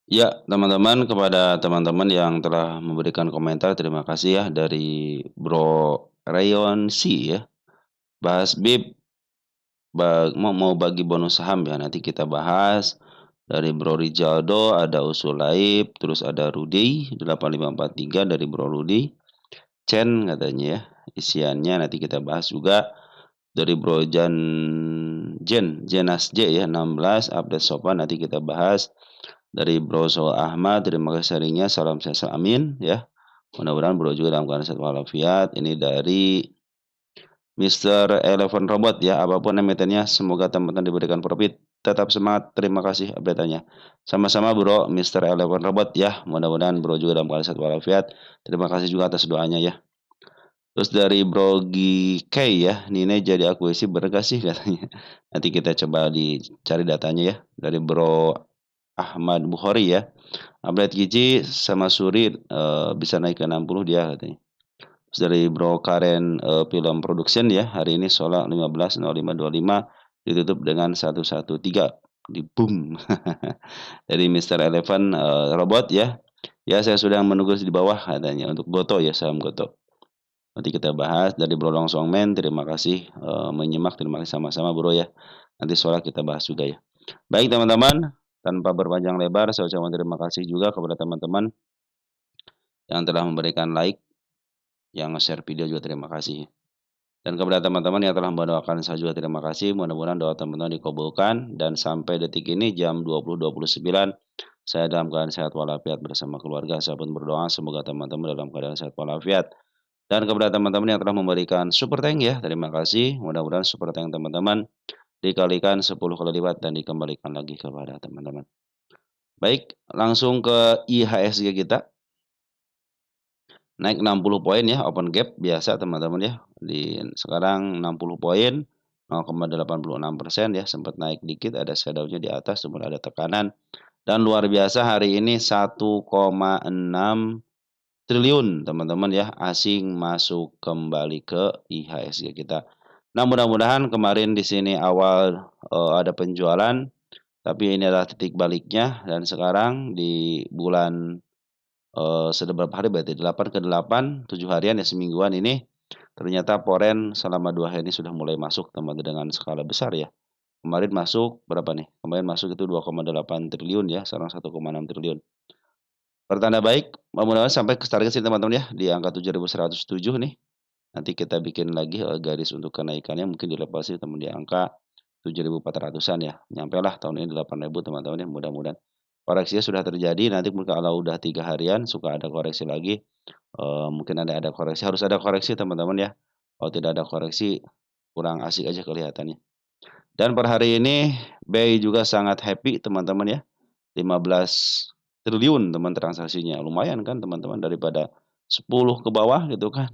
Ya, teman-teman, kepada teman-teman yang telah memberikan komentar, terima kasih ya dari Bro Rayon C ya. Bahas BIP mau bagi bonus saham ya. Nanti kita bahas dari Bro Rijaldo, ada Usul Laib, terus ada Rudy 8543 dari Bro Rudy. Chen katanya ya. Isiannya nanti kita bahas juga dari Bro Jenas J ya 16 update sopan nanti kita bahas dari Bro So Ahmad. Terima kasih sharingnya, salam sehat amin ya. Mudah-mudahan Bro juga dalam keadaan sehat walafiat. Ini dari Mister Eleven Robot ya, apapun emitennya semoga teman-teman diberikan profit. Tetap semangat, terima kasih update-nya. Sama-sama Bro, Mister Eleven Robot ya. Mudah-mudahan Bro juga dalam keadaan sehat walafiat. Terima kasih juga atas doanya ya. Terus dari Bro K ya, Nine jadi akuisisi bener sih katanya. Nanti kita coba dicari datanya ya. Dari Bro Ahmad Bukhari ya. Update Gigi sama Suri bisa naik ke 60 dia katanya. Terus dari Bro Karen Film Production ya, hari ini Sola 15.05.25 ditutup dengan 113 di boom. Dari Mister Eleven Robot ya. Ya, saya sudah menunggu di bawah katanya untuk Goto ya, saham Goto. Nanti kita bahas dari Bro Longsongmen. Terima kasih menyimak, terima kasih sama-sama Bro ya. Nanti soal kita bahas juga ya. Baik teman-teman, tanpa berpanjang lebar, saya ucapkan terima kasih juga kepada teman-teman yang telah memberikan like, yang share video juga terima kasih. Dan kepada teman-teman yang telah mendoakan saya juga terima kasih. Mudah-mudahan doa teman-teman dikabulkan. Dan sampai detik ini jam 20.29 saya dalam keadaan sehat walafiat bersama keluarga. Saya pun berdoa semoga teman-teman dalam keadaan sehat walafiat. Dan kepada teman-teman yang telah memberikan super thank ya, terima kasih. Mudah-mudahan super thank teman-teman dikalikan 10 kali lipat dan dikembalikan lagi kepada teman-teman. Baik, langsung ke IHSG kita. Naik 60 poin ya, open gap biasa teman-teman ya. Di sekarang 60 poin, 0,86% ya, sempat naik dikit, ada shadow-nya di atas, kemudian ada tekanan. Dan luar biasa hari ini 1,6 triliun teman-teman ya, asing masuk kembali ke IHSG kita. Nah, mudah-mudahan kemarin di sini awal ada penjualan, tapi ini adalah titik baliknya dan sekarang di bulan sudah berapa hari berarti 8 ke 8, 7 harian ya semingguan ini ternyata Forex selama 2 hari ini sudah mulai masuk teman-teman dengan skala besar ya. Kemarin masuk berapa nih? Kemarin masuk itu 2,8 triliun ya, sekarang 1,6 triliun. Pertanda baik, mudah-mudahan sampai ke target sini teman-teman ya, di angka 7.107 nih. Nanti kita bikin lagi garis untuk kenaikannya mungkin di level sini teman di angka 7.400-an ya. Nyampelah tahun ini 8.000 teman-teman ya, mudah-mudahan. Koreksinya sudah terjadi, nanti mungkin kalau udah 3 harian suka ada koreksi lagi. Mungkin ada koreksi, harus ada koreksi teman-teman ya. Kalau tidak ada koreksi kurang asik aja kelihatannya. Dan per hari ini BI juga sangat happy teman-teman ya. 15 triliun teman transaksinya. Lumayan kan teman-teman daripada 10 ke bawah gitu kan.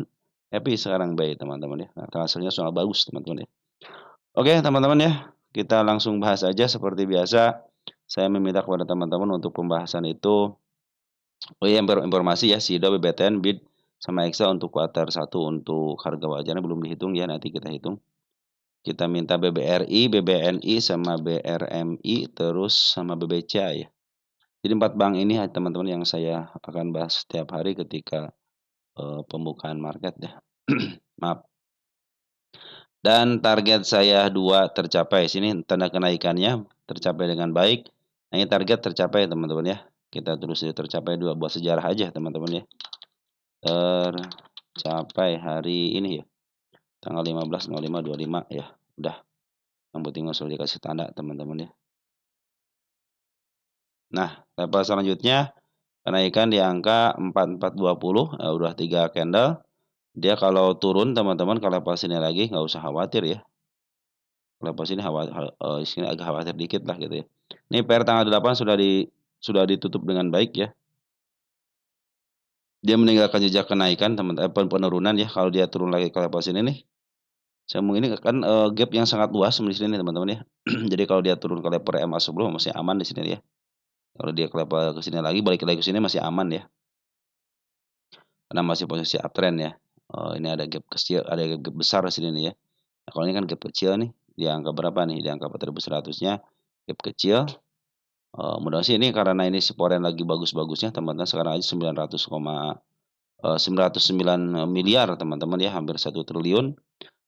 Happy sekarang BI teman-teman ya. Nah, transfernya sangat bagus teman-teman ya. Oke teman-teman ya. Kita langsung bahas aja seperti biasa. Saya meminta kepada teman-teman untuk pembahasan itu. Oh iya, informasi ya, SIDO, BBTN, BID, sama EXA untuk kuartal 1 untuk harga wajarnya belum dihitung ya, nanti kita hitung. Kita minta BBRI, BBNI, sama BRMI, terus sama BBCA ya. Jadi 4 bank ini teman-teman yang saya akan bahas setiap hari ketika pembukaan market ya. Maaf. Dan target saya 2 tercapai. Sini tanda kenaikannya tercapai dengan baik. Nah, ini target tercapai teman-teman ya. Kita terus tercapai 2 buat sejarah aja teman-teman ya. Tercapai hari ini ya. Tanggal 15.05.25 ya. Udah. Yang penting langsung dikasih tanda teman-teman ya. Nah, level selanjutnya kenaikan di angka 4420 udah 3 candle. Dia kalau turun teman-teman ke level sini lagi nggak usah khawatir ya. Level sini sini agak khawatir dikit lah gitu ya. Ini PR tanggal 8 sudah ditutup dengan baik ya. Dia meninggalkan jejak kenaikan penurunan ya kalau dia turun lagi ke level sini nih. Ini kan gap yang sangat luas di sini teman-teman ya. Jadi kalau dia turun ke level EMA sebelum masih aman di sini ya. Kalau dia ke level ke sini lagi balik lagi ke sini masih aman ya. Karena masih posisi uptrend ya. Ini ada gap kecil, ada gap besar di sini nih ya. Nah, kalau ini kan gap kecil nih, di angka berapa nih? Di angka 4.100-nya gap kecil. Mudah-mudahan sih ini karena ini si Poren lagi bagus-bagusnya teman-teman, sekarang aja 909 miliar teman-teman ya, hampir 1 triliun.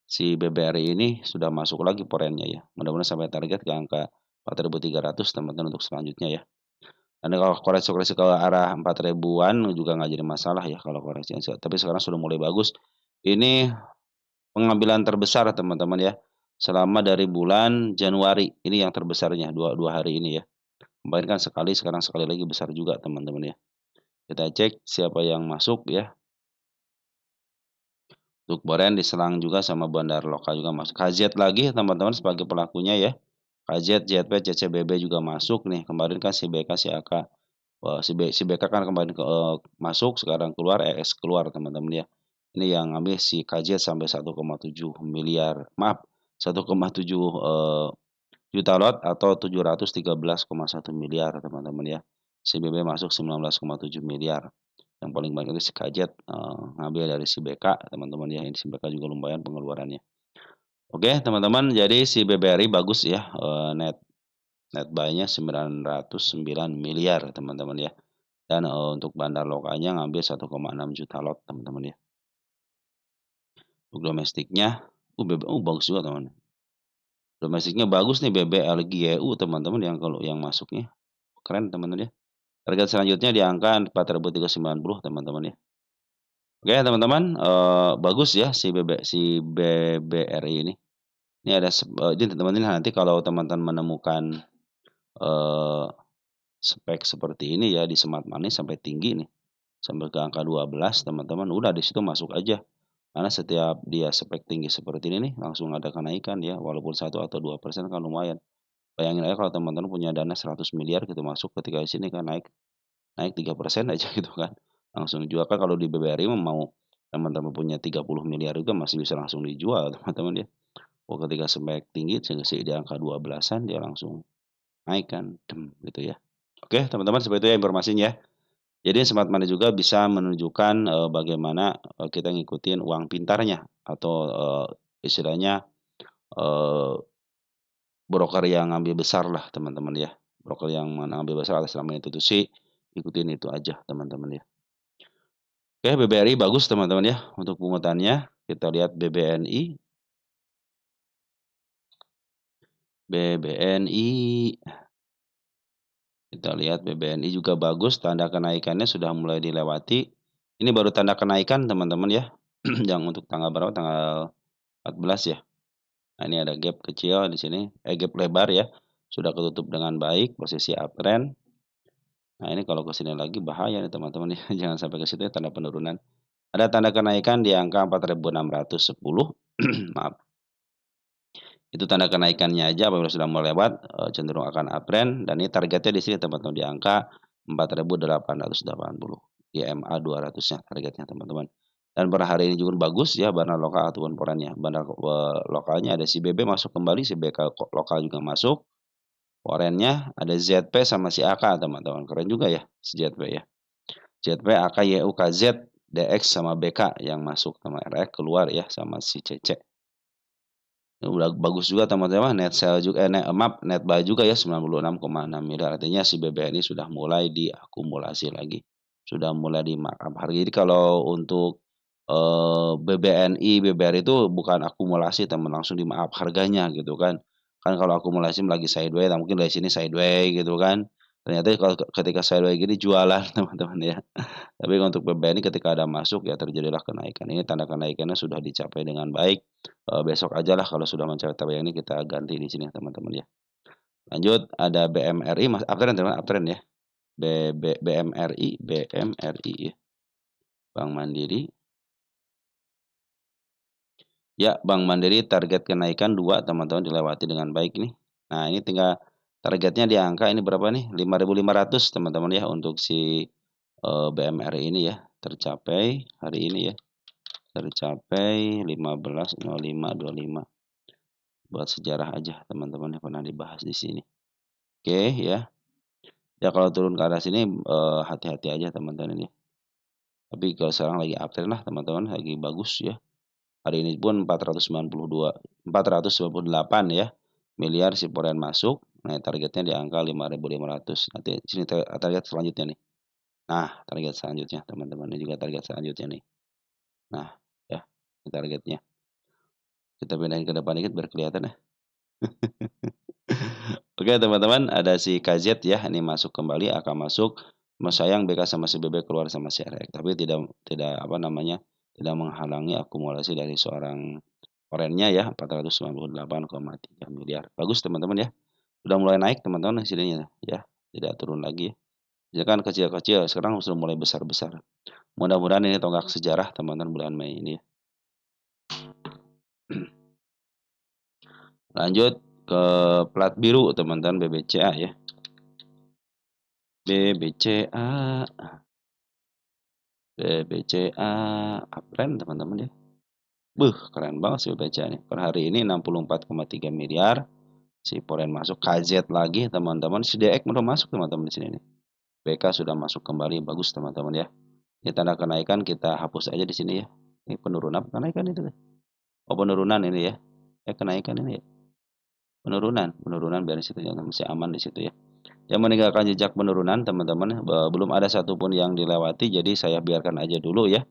Si BBRI ini sudah masuk lagi porennya ya. Mudah-mudahan sampai target ke angka 4.300 teman-teman untuk selanjutnya ya. Dan kalau koreksi-koreksi ke arah 4 ribuan juga nggak jadi masalah ya kalau koreksi, tapi sekarang sudah mulai bagus. Ini pengambilan terbesar teman-teman ya, selama dari bulan Januari, ini yang terbesarnya dua dua hari ini ya. Kemarin kan sekali, sekarang sekali lagi besar juga teman-teman ya. Kita cek siapa yang masuk ya. Untuk Boren diserang juga sama bandar lokal juga masuk. KZ lagi teman-teman sebagai pelakunya ya. KZ, ZP, CCBB juga masuk nih. Kemarin kan si BK, si AK, si BK kan kemarin masuk, sekarang keluar, ES keluar teman-teman ya. Ini yang ngambil si KZ sampai 1,7 miliar, maaf, 1,7 juta lot atau 713,1 miliar teman-teman ya. Si BB masuk 19,7 miliar. Yang paling banyak itu si Kajet ngambil dari si BK teman-teman ya. Ini si BK juga lumayan pengeluarannya. Oke teman-teman, jadi si BBRI bagus ya, net net buy-nya 909 miliar teman-teman ya. Dan untuk bandar lokalnya ngambil 1,6 juta lot teman-teman ya. Untuk domestiknya, bagus juga teman. Domestiknya bagus nih BBLGU teman-teman yang kalau yang masuknya. Keren teman-teman ya. Target selanjutnya di angka 4.390 teman-teman ya. Oke teman-teman, bagus ya si BBRI ini. Ini ada ini teman-teman nanti kalau teman-teman menemukan, eee, spek seperti ini ya di Smart Money sampai tinggi nih, sampai ke angka 12 teman-teman, udah di situ masuk aja. Karena setiap dia spek tinggi seperti ini nih, langsung ada kenaikan ya, walaupun 1 atau 2% kan lumayan. Bayangin aja kalau teman-teman punya dana 100 miliar gitu masuk ketika di sini kan naik naik 3% aja gitu kan, langsung jual. Kan kalau di BBRI mah mau teman-teman punya 30 miliar juga masih bisa langsung dijual teman-teman ya. Oh ketika spek tinggi di angka 12-an dia langsung naik kan, gitu ya. Oke teman-teman seperti itu ya informasinya. Jadi Smart Money juga bisa menunjukkan, bagaimana, kita ngikutin uang pintarnya atau, istilahnya, eee, broker yang ngambil besar lah teman-teman ya. Broker yang mengambil besar atas nama institusi, ikutin itu aja teman-teman ya. Oke, BBRI bagus teman-teman ya untuk pungutannya. Kita lihat BBNI. BBNI, kita lihat BBNI juga bagus, tanda kenaikannya sudah mulai dilewati. Ini baru tanda kenaikan teman-teman ya. Yang untuk tanggal berapa? Tanggal 14 ya. Nah, ini ada gap kecil di sini, gap lebar ya. Sudah ketutup dengan baik, posisi uptrend. Nah, ini kalau ke sini lagi bahaya nih teman-teman ya. Jangan sampai ke situ ya tanda penurunan. Ada tanda kenaikan di angka 4.610. Maaf. Itu tanda kenaikannya aja apabila sudah melewat, cenderung akan uptrend dan ini targetnya di sini teman-teman di angka 4.880 di EMA 200-nya targetnya teman-teman. Dan per hari ini juga bagus ya bandar lokal ataupun porennya. Bandar, lokalnya ada si BB masuk kembali, si BK lokal juga masuk. Porennya ada ZP sama si AK teman-teman, keren juga ya si ZP ya. ZP, AK, YU, KZ, DX sama BK yang masuk sama RX keluar ya sama si CC. Udah bagus juga teman-teman, net sell juga maaf, net buy juga ya 96,6 miliar. Artinya si BBNI sudah mulai diakumulasi lagi, sudah mulai di-markup harga. Jadi kalau untuk, BBNI, BBRI itu bukan akumulasi teman, langsung di-markup harganya gitu kan. Kan kalau akumulasi lagi sideways, nah mungkin dari sini sideways gitu kan. Ternyata kalau ketika sideways gini jualan teman-teman ya. Tapi untuk BBNI ketika ada masuk ya terjadilah kenaikan. Ini tanda kenaikannya sudah dicapai dengan baik. Besok ajalah kalau sudah mencapai target ini kita ganti di sini teman-teman ya. Lanjut ada BMRI uptrend teman uptrend ya. BMRI ya. Bank Mandiri. Ya, Bank Mandiri target kenaikan 2 teman-teman dilewati dengan baik nih. Nah, ini tinggal targetnya di angka ini berapa nih? 5.500 teman-teman ya untuk si BMRI ini ya. Tercapai hari ini ya. Tercapai 15.05.25. Buat sejarah aja teman-teman yang pernah dibahas di sini. Oke ya. Ya kalau turun ke arah sini, hati-hati aja teman-teman ini. Tapi kalau sekarang lagi uptrend lah teman-teman, lagi bagus ya. Hari ini pun 492 498 ya. miliar si poren masuk. Nah, targetnya di angka 5.500. Nanti sini target selanjutnya nih. Nah, target selanjutnya teman-teman, ini juga target selanjutnya nih. Nah, ya, ini targetnya. Kita pindahin ke depan dikit biar kelihatan ya. Oke teman-teman, ada si KZ ya, ini masuk kembali, akan masuk. Cuma sayang BK sama si BB keluar sama si RX, tapi tidak apa namanya, tidak menghalangi akumulasi dari seorang orennya ya, 498,3 miliar. Bagus teman-teman ya. Sudah mulai naik teman-teman di sininya ya, tidak turun lagi ya. Misalkan kecil-kecil, sekarang sudah mulai besar-besar. Mudah-mudahan ini tonggak sejarah teman-teman bulan Mei ini ya. Lanjut ke plat biru teman-teman BBCA ya. BBCA, BBCA, keren teman-teman ya. Keren banget sih BBCA nih. Per hari ini 64,3 miliar. Si Poren masuk, KZ lagi teman-teman. Si DX udah masuk teman-teman di sini nih. BK sudah masuk kembali, bagus teman-teman ya. Ini tanda kenaikan kita hapus aja di sini ya. Ini penurunan, kenaikan itu. Oh penurunan ini ya. Kenaikan ini ya. Penurunan biar di situ ya, masih aman di situ ya. Yang meninggalkan jejak penurunan teman-teman, belum ada satupun yang dilewati, jadi saya biarkan aja dulu ya.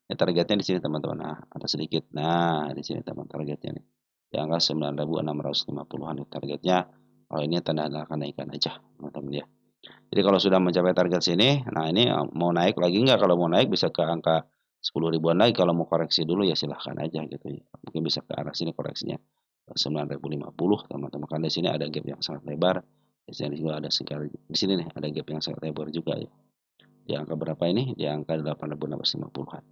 Targetnya di sini teman-teman. Nah, ada sedikit. Nah, di sini teman targetnya nih. Di angka 9.650-an targetnya. Kalau ini tanda kenaikan aja teman-teman ya. Jadi kalau sudah mencapai target sini, nah ini mau naik lagi nggak? Kalau mau naik bisa ke angka 10 ribuan lagi. Kalau mau koreksi dulu ya silahkan aja gitu ya. Mungkin bisa ke arah sini koreksinya 9.050 teman-teman. Karena di sini ada gap yang sangat lebar. Di sini juga ada sekali. Di sini nih ada gap yang sangat lebar juga ya. Di angka berapa ini? Di angka 8.650-an.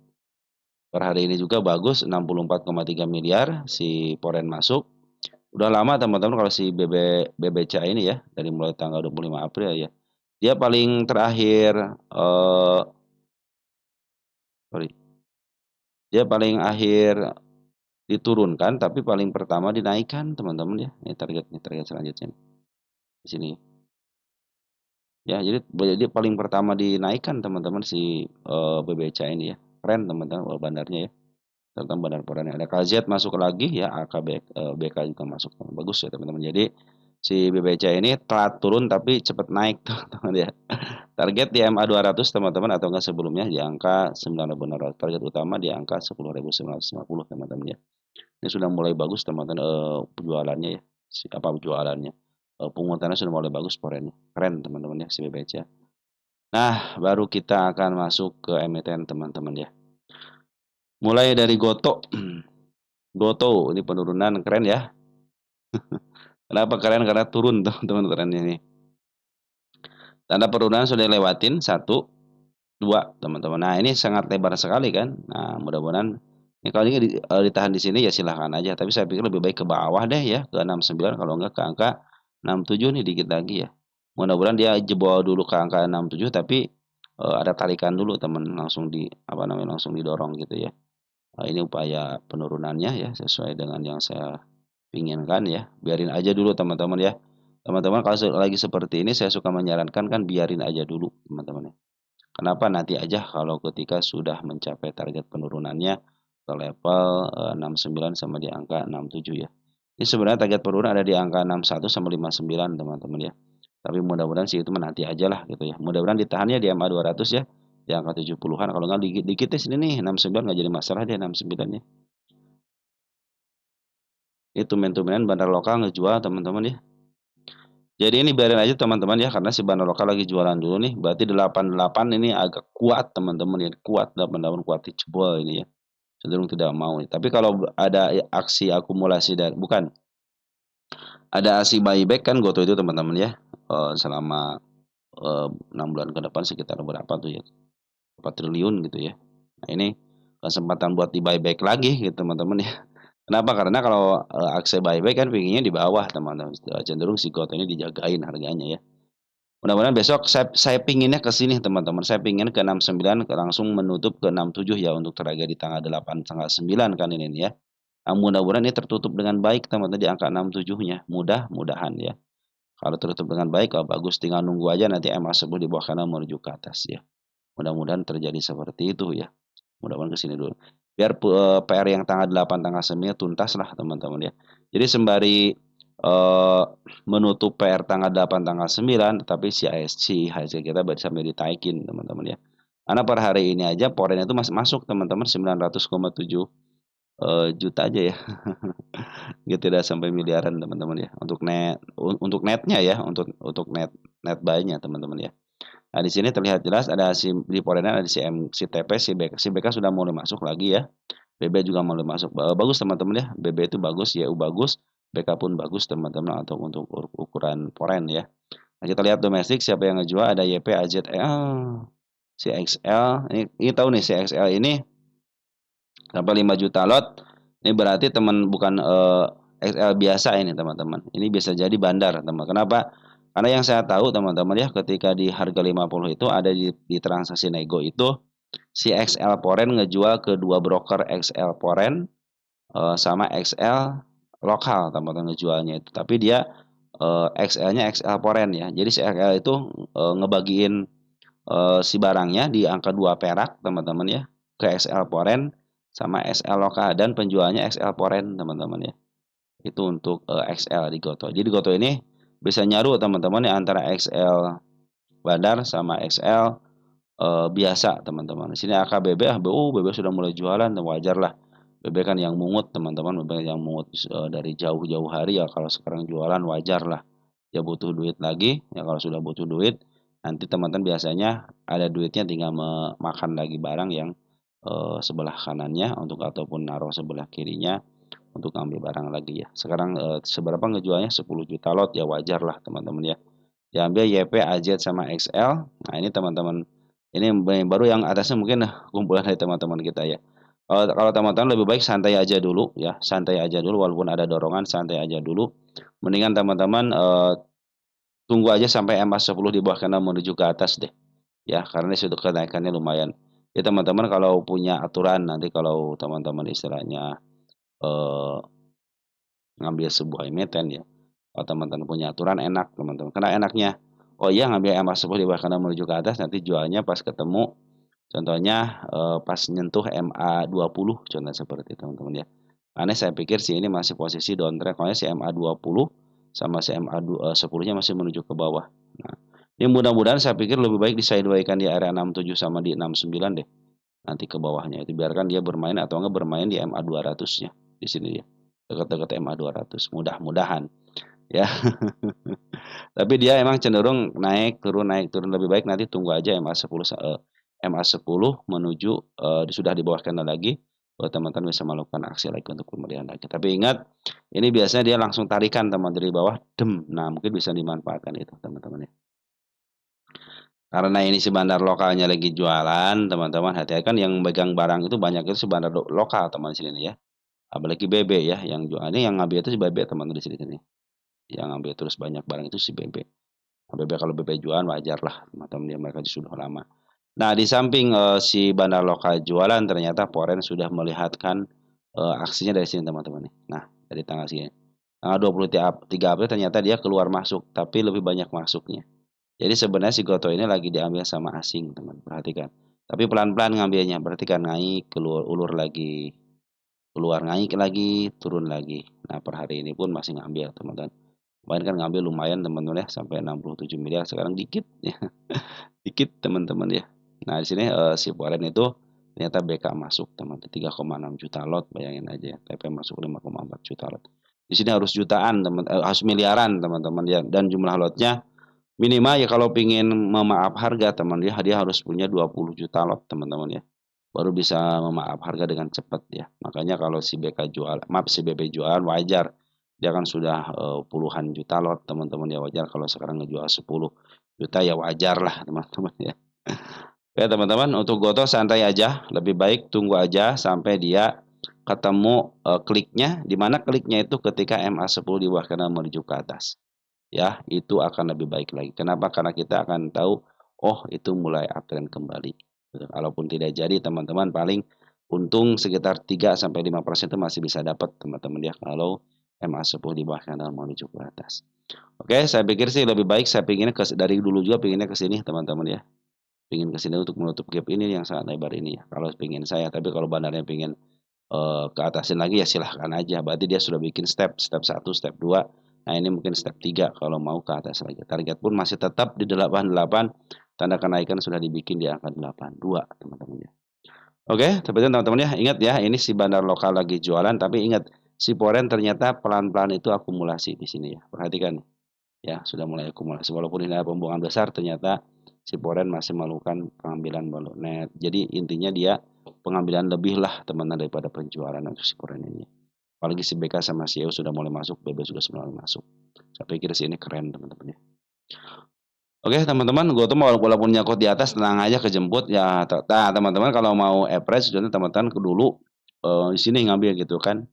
Per hari ini juga bagus 64,3 miliar si Poren masuk. Udah lama teman-teman kalau si BBCA ini ya, dari mulai tanggal 25 April ya. Dia paling terakhir sorry. Dia paling akhir diturunkan tapi paling pertama dinaikkan teman-teman ya. Ini target selanjutnya nih. Di sini. Ya, jadi paling pertama dinaikkan teman-teman si BBCA ini ya. Keren teman-teman bandarnya ya. Tentang bandar Porennya. Ada KZ masuk lagi ya, AKB, BK juga masuk. Bagus ya teman-teman. Jadi si BBCA ini telat turun tapi cepat naik teman-teman ya. Target di MA 200 teman-teman atau enggak sebelumnya di angka 9.600. Target utama di angka 10.950 teman-teman ya. Ini sudah mulai bagus teman-teman penjualannya ya. Apa penjualannya? Penguatannya sudah mulai bagus porennya. Keren teman-teman ya si BBCA. Nah, baru kita akan masuk ke emiten teman-teman ya. Mulai dari Goto. Goto ini penurunan keren ya. Kenapa keren? Karena turun teman-teman trennya ini. Tanda penurunan sudah lewatin 1, 2 teman-teman. Nah, ini sangat lebar sekali kan. Nah, mudah-mudahan ini kalau ini ditahan di sini ya silahkan aja. Tapi saya pikir lebih baik ke bawah deh ya, ke 69 kalau enggak ke angka 67 nih dikit lagi ya. Mudah-mudahan dia jebol dulu ke angka 67 tapi ada tarikan dulu teman langsung apa namanya langsung didorong gitu ya. Ini upaya penurunannya ya sesuai dengan yang saya inginkan ya. Biarin aja dulu teman-teman ya. Teman-teman kalau lagi seperti ini saya suka menyarankan kan biarin aja dulu teman-teman ya. Kenapa? Nanti aja kalau ketika sudah mencapai target penurunannya ke level 69 sama di angka 67 ya. Ini sebenarnya target penurunan ada di angka 61 sama 59 teman-teman ya. Tapi mudah-mudahan sih itu nanti aja lah gitu ya. Mudah-mudahan ditahannya di MA 200 ya. Di angka 70-an. Kalau nggak dikit-dikit di sini nih 69 nggak jadi masalah deh 69 ya. Itu tumen-tumenan bandar lokal ngejual teman-teman ya. Jadi ini biarin aja teman-teman ya karena si bandar lokal lagi jualan dulu nih. Berarti 88 ini agak kuat teman-teman ya. Kuat 88 kuat jebol ini ya. Cenderung tidak mau. Tapi kalau ada aksi akumulasi dan bukan ada aksi buyback kan Goto itu teman-teman ya. Selama 6 bulan ke depan sekitar berapa tuh ya? 4 triliun gitu ya. Nah, ini kesempatan buat di buyback lagi gitu teman-teman ya. Kenapa? Karena kalau aksi buyback kan pinginnya di bawah teman-teman. Cenderung si Goto ini dijagain harganya ya. Mudah-mudahan besok saya pinginnya ke sini teman-teman. Saya pingin ke 69 langsung menutup ke 67 ya untuk tragedi di tanggal 8 tanggal 9 kan ini ya. Nah, mudah-mudahan ini tertutup dengan baik teman-teman di angka 67-nya. Mudah-mudahan ya. Kalau tertutup dengan baik, kalau bagus tinggal nunggu aja nanti MA 10 di bawah kanan menuju ke atas ya. Mudah-mudahan terjadi seperti itu ya. Mudah-mudahan ke sini dulu. Biar PR yang tanggal 8 tanggal 9 tuntas lah teman-teman ya. Jadi sembari eee, menutup PR tanggal 8, tanggal 9, tetapi si IHSG kita baru sampai ditaikin teman-teman ya. Karena per hari ini aja Foreign itu masih masuk teman-teman 900,7 juta aja ya. Gitu tidak sampai miliaran teman-teman ya, untuk netnya ya, untuk net buy-nya teman-teman ya. Nah, di sini terlihat jelas ada di Foreign ada si TP, si BK sudah mulai masuk lagi ya. BB juga mulai masuk. Bagus teman-teman ya, BB itu bagus, YU bagus, BK pun bagus teman-teman untuk ukuran Foreign ya. Nah, kita lihat domestik siapa yang ngejual, ada YP, AZL, CXL. Ini tahu nih CXL ini sampai 5 juta lot. Ini berarti teman bukan XL biasa ini teman-teman. Ini bisa jadi bandar teman. Kenapa? Karena yang saya tahu teman-teman ya, ketika di harga 50 itu ada di transaksi nego itu si XL Foreign ngejual ke dua broker XL Foreign sama XL lokal teman-teman ngejualnya itu. Tapi dia XL-nya XL Foreign ya. Jadi si XL itu ngebagiin si barangnya di angka 2 perak teman-teman ya, ke XL Foreign sama XL lokal dan penjualnya XL Foreign teman-teman ya. Itu untuk XL di Goto. Jadi Goto ini bisa nyaru teman-teman ya antara XL bandar sama XL biasa teman-teman. Di sini AKBB BB sudah mulai jualan, wajar lah. BB kan yang mungut teman-teman, BB yang mungut dari jauh-jauh hari ya, kalau sekarang jualan wajar lah. Dia butuh duit lagi, ya kalau sudah butuh duit, nanti teman-teman biasanya ada duitnya tinggal makan lagi barang yang sebelah kanannya untuk ataupun naruh sebelah kirinya untuk ngambil barang lagi ya. Sekarang seberapa ngejualnya 10 juta lot ya wajar lah teman-teman ya. Diambil YP, AZ sama XL. Nah, ini teman-teman ini baru yang atasnya mungkin kumpulan dari teman-teman kita ya. Kalau teman-teman lebih baik santai aja dulu ya, santai aja dulu walaupun ada dorongan, santai aja dulu. Mendingan teman-teman tunggu aja sampai MA10 di bawah kanal menuju ke atas deh. Ya, karena sudah kenaikannya lumayan. Ya teman-teman kalau punya aturan nanti kalau teman-teman istilahnya eh, ngambil sebuah emiten ya. Kalau teman-teman punya aturan enak teman-teman. Karena enaknya, oh iya ngambil MA10 di bawah kanal menuju ke atas nanti jualnya pas ketemu. Contohnya pas nyentuh MA20 contoh seperti itu teman-teman ya. Karena saya pikir sih ini masih posisi downtrend, kalau si MA20 sama si MA10-nya masih menuju ke bawah. Nah, ini mudah-mudahan saya pikir lebih baik disidewaykan di area 67 sama di 69 deh. Nanti ke bawahnya itu biarkan dia bermain atau enggak bermain di MA200-nya di sini ya. Dekat-dekat MA200. Mudah-mudahan ya. Tapi dia emang cenderung naik turun lebih baik nanti tunggu aja MA10 menuju sudah di bawah candle lagi buat teman-teman bisa melakukan aksi lagi untuk pembelian lagi. Tapi ingat ini biasanya dia langsung tarikan teman dari bawah dem. Nah, mungkin bisa dimanfaatkan itu teman-teman ya. Karena ini si bandar lokalnya lagi jualan, teman-teman hati-hati kan yang megang barang itu banyak itu si bandar lokal teman di sini ya. Apalagi BB ya yang jual. Ini yang ngambil itu si BB teman di sini. Yang ngambil terus banyak barang itu si BB. BB kalau BB jualan wajar lah teman-teman dia mereka sudah lama. Nah, di samping si bandar lokal jualan ternyata Foreign sudah melihatkan aksinya dari sini teman-teman nih. Nah, dari tanggal segini. Tanggal 23 April ternyata dia keluar masuk, tapi lebih banyak masuknya. Jadi sebenarnya si Goto ini lagi diambil sama asing, teman. Perhatikan. Tapi pelan-pelan ngambilnya. Perhatikan naik, keluar ulur lagi, keluar naik lagi, turun lagi. Nah, per hari ini pun masih ngambil, teman-teman. Kemarin kan ngambil lumayan teman-teman ya, sampai 67 miliar. Sekarang dikit ya. Dikit teman-teman ya. Nah, di sini si Foreign itu ternyata BK masuk teman-teman 3,6 juta lot, bayangin aja ya. TP masuk 5,4 juta lot. Di sini harus jutaan teman, harus miliaran teman-teman ya. Dan jumlah lotnya minimal ya kalau pingin memaaf harga teman dia harus punya 20 juta lot teman-teman ya. Baru bisa memaaf harga dengan cepat ya. Makanya kalau si BK jual, maaf si BP jual wajar. Dia kan sudah puluhan juta lot teman-teman ya, wajar kalau sekarang ngejual 10 juta ya wajar lah teman-teman ya. Oke teman-teman, untuk Goto santai aja, lebih baik tunggu aja sampai dia ketemu kliknya, di mana kliknya itu ketika MA10 di bawah kanan menuju ke atas. Ya, itu akan lebih baik lagi. Kenapa? Karena kita akan tahu, oh itu mulai uptrend kembali. Walaupun tidak jadi teman-teman paling untung sekitar 3 sampai 5% itu masih bisa dapat teman-teman ya kalau MA10 di bawah kanan menuju ke atas. Oke, saya pikir sih lebih baik saya pinginnya dari dulu juga pinginnya ke sini teman-teman ya. Pingin ke sini untuk menutup gap ini yang sangat lebar ini ya. Kalau pingin saya, tapi kalau bandarnya pingin ke atasin lagi ya silahkan aja. Berarti dia sudah bikin step 1, step 2 Nah, ini mungkin step 3 kalau mau ke atas lagi. Target pun masih tetap di 88, tanda kenaikan sudah dibikin di angka 82, teman-teman ya. Oke, seperti itu teman-teman ya. Ingat ya, ini si bandar lokal lagi jualan, tapi ingat si Foreign ternyata pelan-pelan itu akumulasi di sini ya. Perhatikan ya, sudah mulai akumulasi. Walaupun ini ada pembuangan besar, ternyata si Foreign masih melakukan pengambilan value net. Jadi intinya dia pengambilan lebih lah teman-teman daripada penjualan untuk si Foreign ini. Apalagi si BK sama si EU sudah mulai masuk, BB sudah mulai masuk. Saya pikir sih ini keren teman-teman ya. Oke teman-teman, gue tuh walaupun nyangkut di atas tenang aja kejemput ya. Nah teman-teman kalau mau average, contohnya teman-teman ke dulu di sini ngambil gitu kan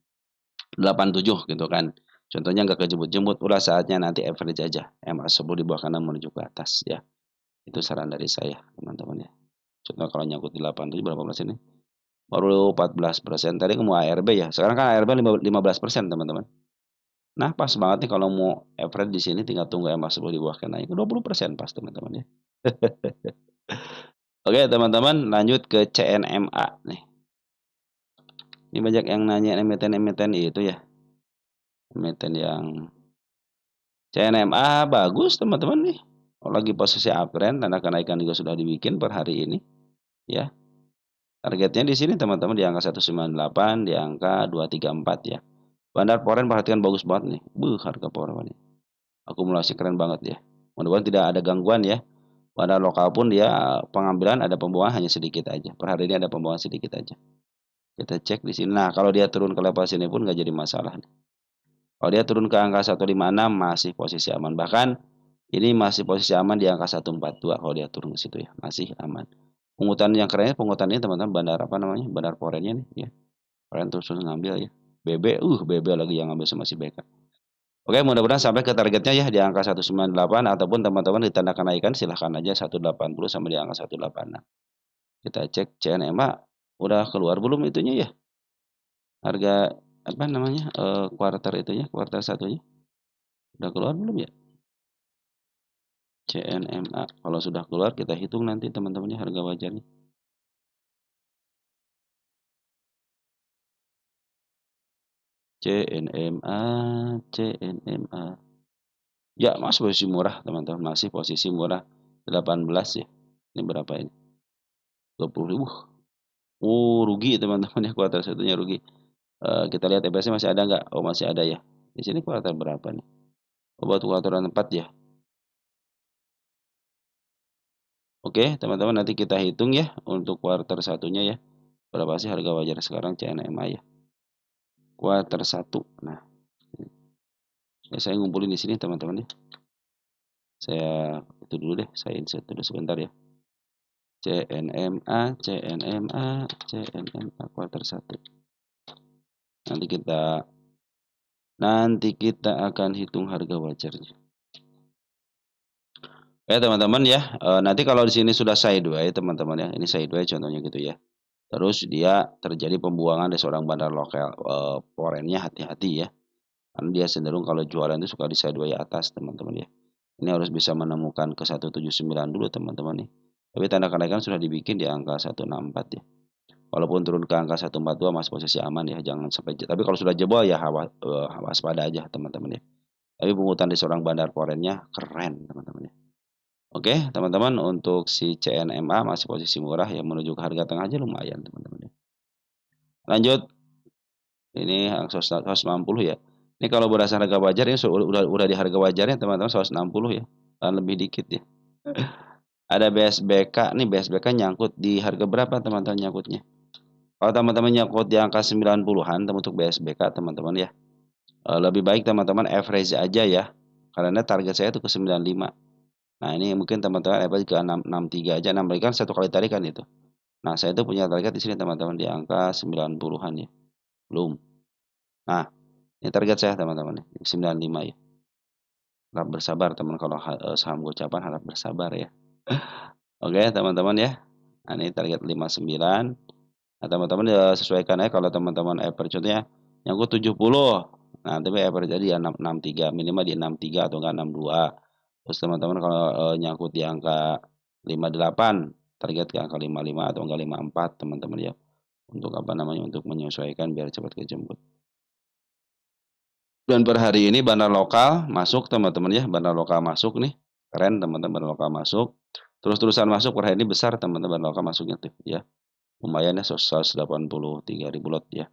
87 gitu kan. Contohnya nggak kejemput-jemput, udah saatnya nanti average aja. MA 10 di bawah kanan menuju ke atas ya. Itu saran dari saya teman-teman ya. Contoh kalau nyangkut di 87 berapa persen ini? Baru 14%. Tadi mau ARB ya. Sekarang kan ARB 15% teman-teman. Nah, pas banget nih kalau mau average di sini tinggal tunggu MA 10 di bawah naik 20% pas teman-teman ya. Oke, teman-teman lanjut ke CNMA nih. Ini banyak yang nanya emiten-emiten itu ya. Emiten yang CNMA bagus teman-teman nih. Kalau lagi posisi uptrend, tanda kenaikan juga sudah dibikin per hari ini ya. Targetnya di sini teman-teman di angka 198, di angka 234 ya. Bandar Foreign perhatikan bagus banget nih. Harga Foreign ini. Akumulasi keren banget ya. Mudah-mudahan tidak ada gangguan ya. Pada lokal pun dia pengambilan ada pembuangan hanya sedikit aja. Per hari ini ada pembuangan sedikit aja. Kita cek di sini. Nah, kalau dia turun ke level sini pun nggak jadi masalah. Kalau dia turun ke angka 156 masih posisi aman. Bahkan ini masih posisi aman di angka 142 kalau dia turun ke situ ya. Masih aman. Pungutan yang kerennya pungutan ini teman-teman bandar apa namanya? Bandar Forennya nih ya. Foren terus ngambil ya. BB lagi yang ngambil sama si BK. Oke, mudah-mudahan sampai ke targetnya ya di angka 198 ataupun teman-teman ditanda kenaikan silahkan aja 180 sampai di angka 186. Kita cek CNMA udah keluar belum itunya ya? Harga apa namanya? Kuartal itunya, kuartal satunya. Udah keluar belum ya? CNMA. Kalau sudah keluar kita hitung nanti teman-temannya harga wajarnya. CNMA, CNMA. Ya, masih posisi murah teman-teman, masih posisi murah 18 ya. Ini berapa ini? 20.000. Rugi teman-teman ya, kuartal satunya rugi. Kita lihat EPS-nya masih ada nggak? Oh, masih ada ya. Di sini kuartal berapa nih? Oh, buat kuartal 4 ya. Oke, teman-teman nanti kita hitung ya untuk kuartal satunya ya. Berapa sih harga wajar sekarang CNMA ya? Kuartal 1. Nah, ya saya ngumpulin di sini teman-teman ya. Saya itu dulu deh, saya insert dulu sebentar ya. CNMA, CNMA, CNMA kuartal 1. Nanti kita akan hitung harga wajarnya. Teman-teman ya, nanti kalau di sini sudah sideways teman-teman ya, ini sideways contohnya gitu ya. Terus dia terjadi pembuangan dari seorang bandar lokal, foreign-nya hati-hati ya. Karena dia cenderung kalau jualan itu suka di sideways atas teman-teman ya. Ini harus bisa menemukan ke 179 dulu teman-teman nih. Tapi tanda kenaikan sudah dibikin di angka 164 ya. Walaupun turun ke angka 142 masih posisi aman ya, jangan sampai. Tapi kalau sudah jebol ya waspada aja teman-teman ya. Tapi pungutan di seorang bandar foreign-nya keren teman-teman ya. Oke, teman-teman untuk si CNMA masih posisi murah ya menuju ke harga tengah aja lumayan teman-teman ya. Lanjut, ini 160 ya. Ini kalau berdasarkan harga wajar ini udah di harga wajarnya teman-teman 160 ya. Lebih dikit ya. Ada BSBK nih, BSBK nyangkut di harga berapa teman-teman nyangkutnya? Kalau teman-teman nyangkut di angka 90-an untuk BSBK teman-teman ya. Lebih baik teman-teman average aja ya. Karena target saya itu ke 95. Nah, ini mungkin teman-teman average ke 63 aja, 6 kan satu kali tarikan itu. Nah, saya itu punya target di sini teman-teman di angka 90-an ya. Belum. Nah, ini target saya teman-teman ya, 95 ya. Harap bersabar teman kalau saham gocapan harap bersabar ya. Oke, teman-teman ya. Nah, ini target 59. Nah, teman-teman ya sesuaikan aja kalau teman-teman average contohnya nyangkut 70. Nah, tapi average jadi ya 63, minimal di 63 atau enggak 62. Terus teman-teman kalau nyangkut di angka 58, target ke angka 55 atau enggak 54 teman-teman ya. Untuk apa namanya? Untuk menyesuaikan biar cepat kejemput. Dan per hari ini bandar lokal masuk teman-teman ya, bandar lokal masuk nih, keren teman-teman bandar lokal masuk, terus-terusan masuk per hari ini besar teman-teman bandar lokal masuknya tuh ya, lumayan ya 183.000 lot ya.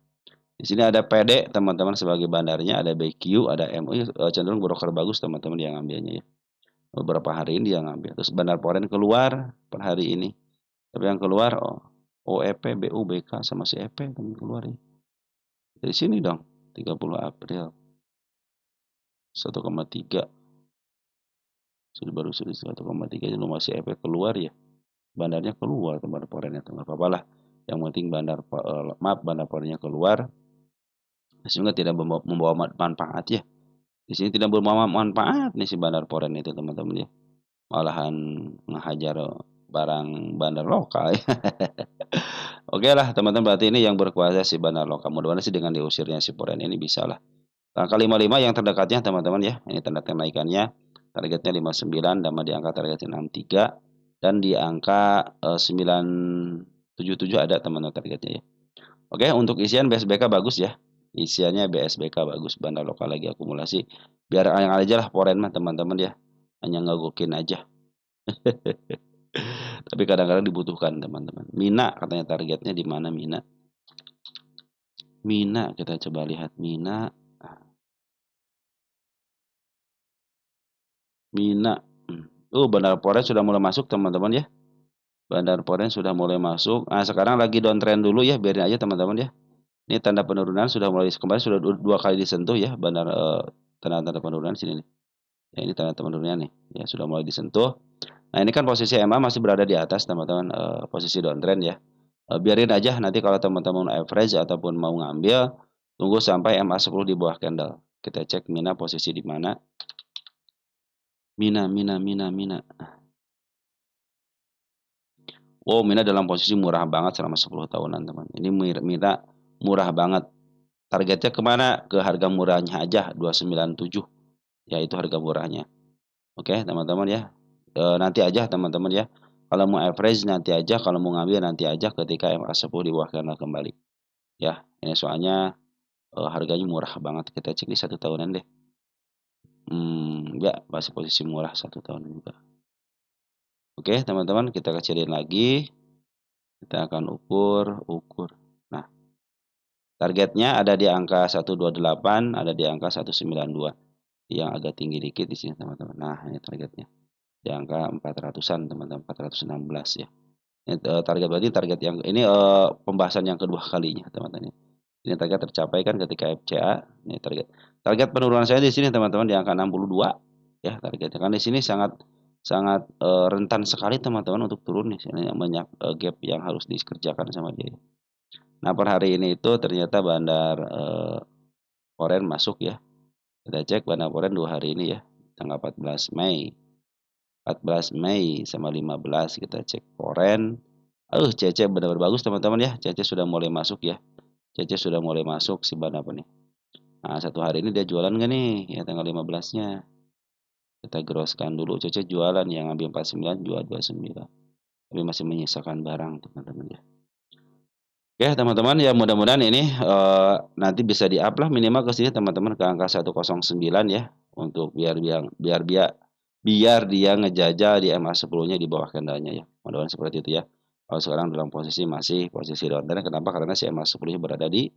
Di sini ada PD teman-teman sebagai bandarnya, ada BQ, ada MU, cenderung broker bagus teman-teman yang ngambilnya ya. Beberapa hari ini dia ngambil. Terus bandar Poren keluar per hari ini. Tapi yang keluar OEP, BU, BK sama si EP teman keluar ya. Dari sini dong, 30 April 1,3 sudah baru sudah 1,3 jadi masih efek keluar ya. Bandarnya keluar bandar Porennya nggak apa-apa lah. Yang penting bandar Porennya keluar sehingga tidak membawa manfaat ya. Di sini tidak membawa manfaat nih si bandar Poren itu teman-teman ya. Malahan ngehajar barang bandar lokal ya. Oke lah teman-teman, berarti ini yang berkuasa si bandar lokal. Mudah-mudahan sih dengan diusirnya si Poren ini bisa lah. Angka 55 yang terdekatnya teman-teman ya. Ini tanda kenaikannya. Targetnya 59 dan di angka targetnya 63 dan di angka 977 ada teman-teman targetnya ya. Oke, untuk isian BSBK bagus ya. Isiannya BSBK bagus, bandar lokal lagi akumulasi. Biar yang aja lah Poren mah teman-teman ya. Hanya ngagokin aja. Tapi kadang-kadang dibutuhkan teman-teman. Mina katanya targetnya di mana Mina? Mina kita coba lihat Mina. Mina. Bandar Poren sudah mulai masuk teman-teman ya. Bandar Poren sudah mulai masuk. Nah, sekarang lagi downtrend dulu ya, biarin aja teman-teman ya. Ini tanda penurunan sudah mulai kembali sudah dua kali disentuh ya bandar tanda-tanda penurunan sini nih. Ya, ini tanda penurunan nih. Ya, sudah mulai disentuh. Nah, ini kan posisi MA masih berada di atas teman-teman posisi downtrend ya. Biarin aja nanti kalau teman-teman average ataupun mau ngambil tunggu sampai MA10 di bawah candle. Kita cek Mina posisi di mana. Mina. Oh, Mina dalam posisi murah banget selama 10 tahunan, teman. Ini Mina murah banget. Targetnya kemana? Ke harga murahnya aja 297. Ya, itu harga murahnya. Oke, teman-teman ya. Nanti aja teman-teman ya. Kalau mau average nanti aja, kalau mau ngambil nanti aja ketika MA10 di bawah kanal kembali. Ya, ini soalnya harganya murah banget. Kita cek di 1 tahunan deh. Ya, masih posisi murah 1 tahun juga. Oke, teman-teman, kita kecilin lagi. Kita akan ukur. Nah, targetnya ada di angka 128, ada di angka 192. Yang agak tinggi dikit di sini, teman-teman. Nah, ini targetnya. Di angka 400-an, teman-teman, 416 ya. Ini target berarti target yang ini pembahasan yang kedua kalinya, teman-teman. Ini target tercapai kan ketika FCA. Ini target. Target penurunan saya di sini, teman-teman, di angka 62 ya targetnya. Kan di sini sangat sangat rentan sekali teman-teman untuk turun nih. Ini banyak gap yang harus dikerjakan sama dia. Nah, per hari ini itu ternyata bandar Poren masuk ya. Kita cek bandar Poren 2 hari ini ya. Tanggal 14 Mei. 14 Mei sama 15 kita cek Poren. CC benar-benar bagus teman-teman ya. CC sudah mulai masuk ya. CC sudah mulai masuk si bandar apa nih. Nah, 1 hari ini dia jualan nggak nih? Ya tanggal 15-nya. Kita grosskan dulu. CC jualan yang ambil 49 jual 29. Tapi masih menyisakan barang teman-teman ya. Oke teman-teman ya mudah-mudahan ini nanti bisa di-up lah minimal ke sini teman-teman ke angka 109 ya untuk biar dia ngejajal di MA10-nya di bawah candlenya ya. Mudah-mudahan seperti itu ya. Kalau sekarang dalam posisi masih posisi downtrend kenapa? Karena si MA10-nya berada di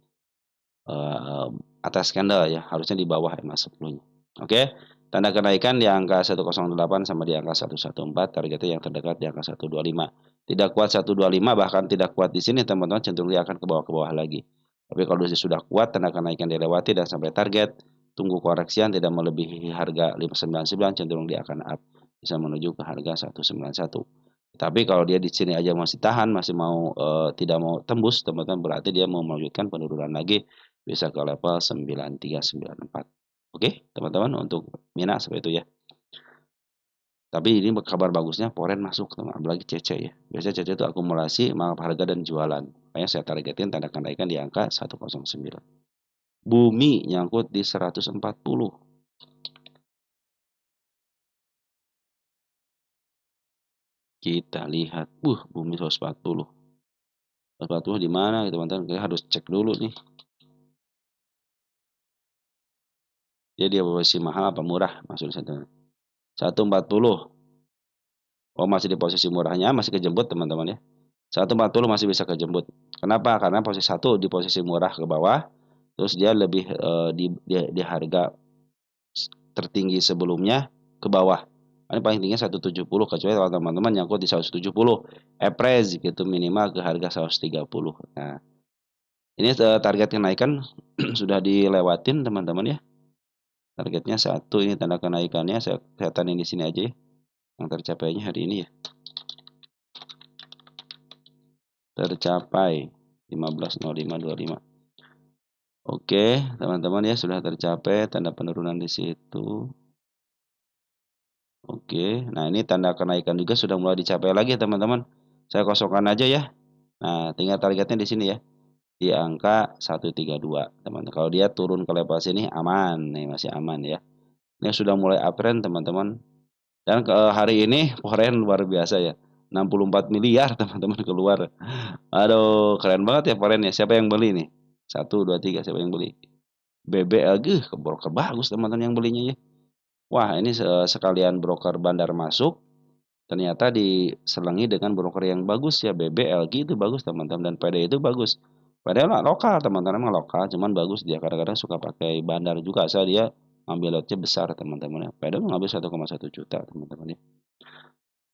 atas candle ya, harusnya di bawah MA10-nya. Oke. Tanda kenaikan di angka 108 sama di angka 114, targetnya yang terdekat di angka 125. Tidak kuat 125 bahkan tidak kuat di sini teman-teman cenderung dia akan ke bawah lagi. Tapi kalau sudah kuat tanda kenaikan dilewati dan sampai target, tunggu koreksian tidak melebihi harga 599 cenderung dia akan up bisa menuju ke harga 191. Tapi kalau dia di sini aja masih tahan, masih mau tidak mau tembus, teman-teman berarti dia mau melanjutkan penurunan lagi bisa ke level 9394. Oke, teman-teman untuk Mina seperti itu ya. Tapi ini kabar bagusnya Poren masuk, teman. Apalagi CC ya. Biasanya CC itu akumulasi, maaf harga dan jualan. Makanya saya targetin tanda kenaikan di angka 109. Bumi nyangkut di 140. Kita lihat, bumi 140. 140 di mana, teman-teman? Kita harus cek dulu nih. Jadi dia posisi mahal apa murah maksud saya. 140. Oh, masih di posisi murahnya, masih kejemput teman-teman ya. 140 masih bisa kejemput. Kenapa? Karena posisi satu di posisi murah ke bawah, terus dia lebih, di harga tertinggi sebelumnya ke bawah. Ini paling tingginya 170, kecuali kalau teman-teman nyangkut di 170, epres gitu minimal ke harga 130. Nah, ini, target kenaikan sudah dilewatin teman-teman ya. Targetnya satu, ini tanda kenaikannya saya tanding di sini aja ya, yang tercapainya hari ini ya. Tercapai 15.0525. Oke, teman-teman ya, sudah tercapai tanda penurunan di situ. Oke, nah ini tanda kenaikan juga sudah mulai dicapai lagi teman-teman. Saya kosongkan aja ya. Nah, tinggal targetnya di sini ya, di angka 132 teman. Kalau dia turun ke level sini aman, nih masih aman ya. Ini sudah mulai uptrend teman-teman. Dan hari ini foreign luar biasa ya. 64 miliar teman-teman keluar. Aduh, keren banget ya foreign ya. Siapa yang beli nih? Satu, 2, 3, siapa yang beli? BBLG, broker bagus teman-teman yang belinya ya. Wah, ini sekalian broker bandar masuk, ternyata diselingi dengan broker yang bagus ya. BBLG itu bagus teman-teman, dan PD itu bagus. Padahal lokal teman-teman, lokal, cuman bagus dia. Kadang-kadang suka pakai bandar juga, asal dia ngambil lotnya besar teman-teman ya. PD ngambil 1,1 juta teman-teman ya.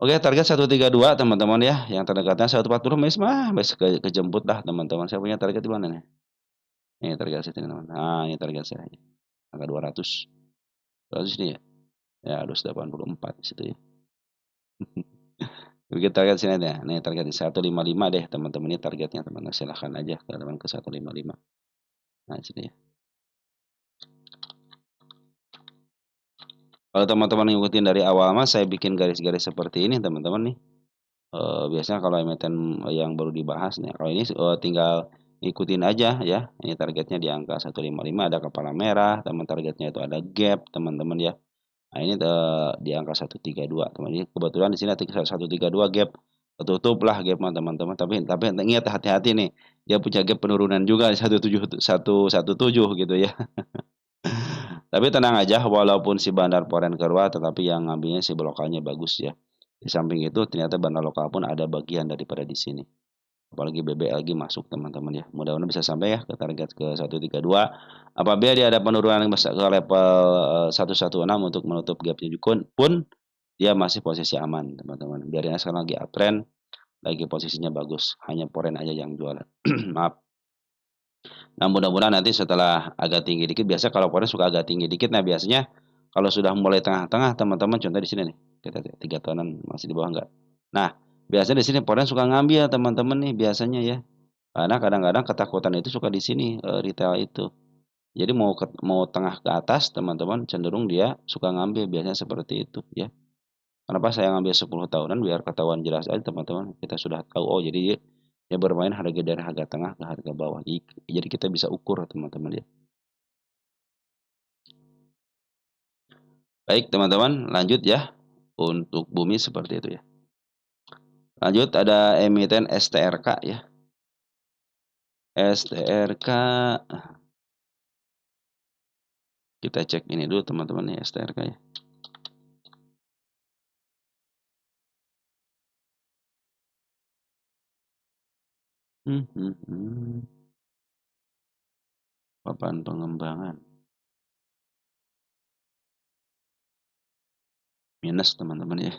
Oke, target 132 teman-teman ya. Yang terdekatnya 140 mes kejemput dah teman-teman. Saya punya target di mana nih? Ini target saya teman-teman. Nah, ini target saya. Angka 200. 200 ini ya. Ya, 284 di situ ya. Bikin target sini deh. Nih target di 155 deh teman-teman, ini targetnya teman-teman. Silahkan aja teman-teman ke 155. Nah, sini ya. Kalau teman-teman ngikutin dari awal mas, saya bikin garis-garis seperti ini teman-teman nih. Biasanya kalau emiten yang baru dibahas nih, kalau ini tinggal ikutin aja ya. Ini targetnya di angka 155, ada kepala merah, teman targetnya itu ada gap teman-teman ya. Nah, ini di angka 132 teman. Ini kebetulan di sini 132 gap. Tutuplah gap teman-teman. Tapi ingat hati-hati nih. Dia punya gap penurunan juga di 117 gitu ya. Tapi tenang aja, walaupun si bandar foreign keluar, tetapi yang ngambilnya si lokalnya bagus ya. Di samping itu ternyata bandar lokal pun ada bagian daripada di sini. Apalagi BBLG masuk teman-teman ya. Mudah-mudahan bisa sampai ya ke target ke 132. Apabila dia ada penurunan yang besar ke level 116 untuk menutup gapnya pun dia masih posisi aman teman-teman. Biarin aja sekarang lagi uptrend, lagi posisinya bagus. Hanya foreign aja yang jualan. Maaf. Nah, mudah-mudahan nanti setelah agak tinggi dikit, biasa kalau foreign suka agak tinggi dikit. Nah, biasanya kalau sudah mulai tengah-tengah teman-teman, contoh di sini nih. Kita 3 tahunan masih di bawah enggak? Nah, biasanya di sini foreign suka ngambil teman-teman nih biasanya ya. Karena kadang-kadang ketakutan itu suka di sini, retail itu. Jadi mau tengah ke atas teman-teman cenderung dia suka ngambil, biasanya seperti itu ya. Kenapa saya ngambil 10 tahunan biar ketahuan jelas aja teman-teman, kita sudah tahu, oh jadi dia bermain harga dari harga tengah ke harga bawah. Jadi kita bisa ukur teman-teman ya. Baik teman-teman, lanjut ya. Untuk bumi seperti itu ya. Lanjut ada emiten STRK ya. STRK, kita cek ini dulu teman-teman ya, STRK ya. Papan pengembangan. Minus teman-teman ya.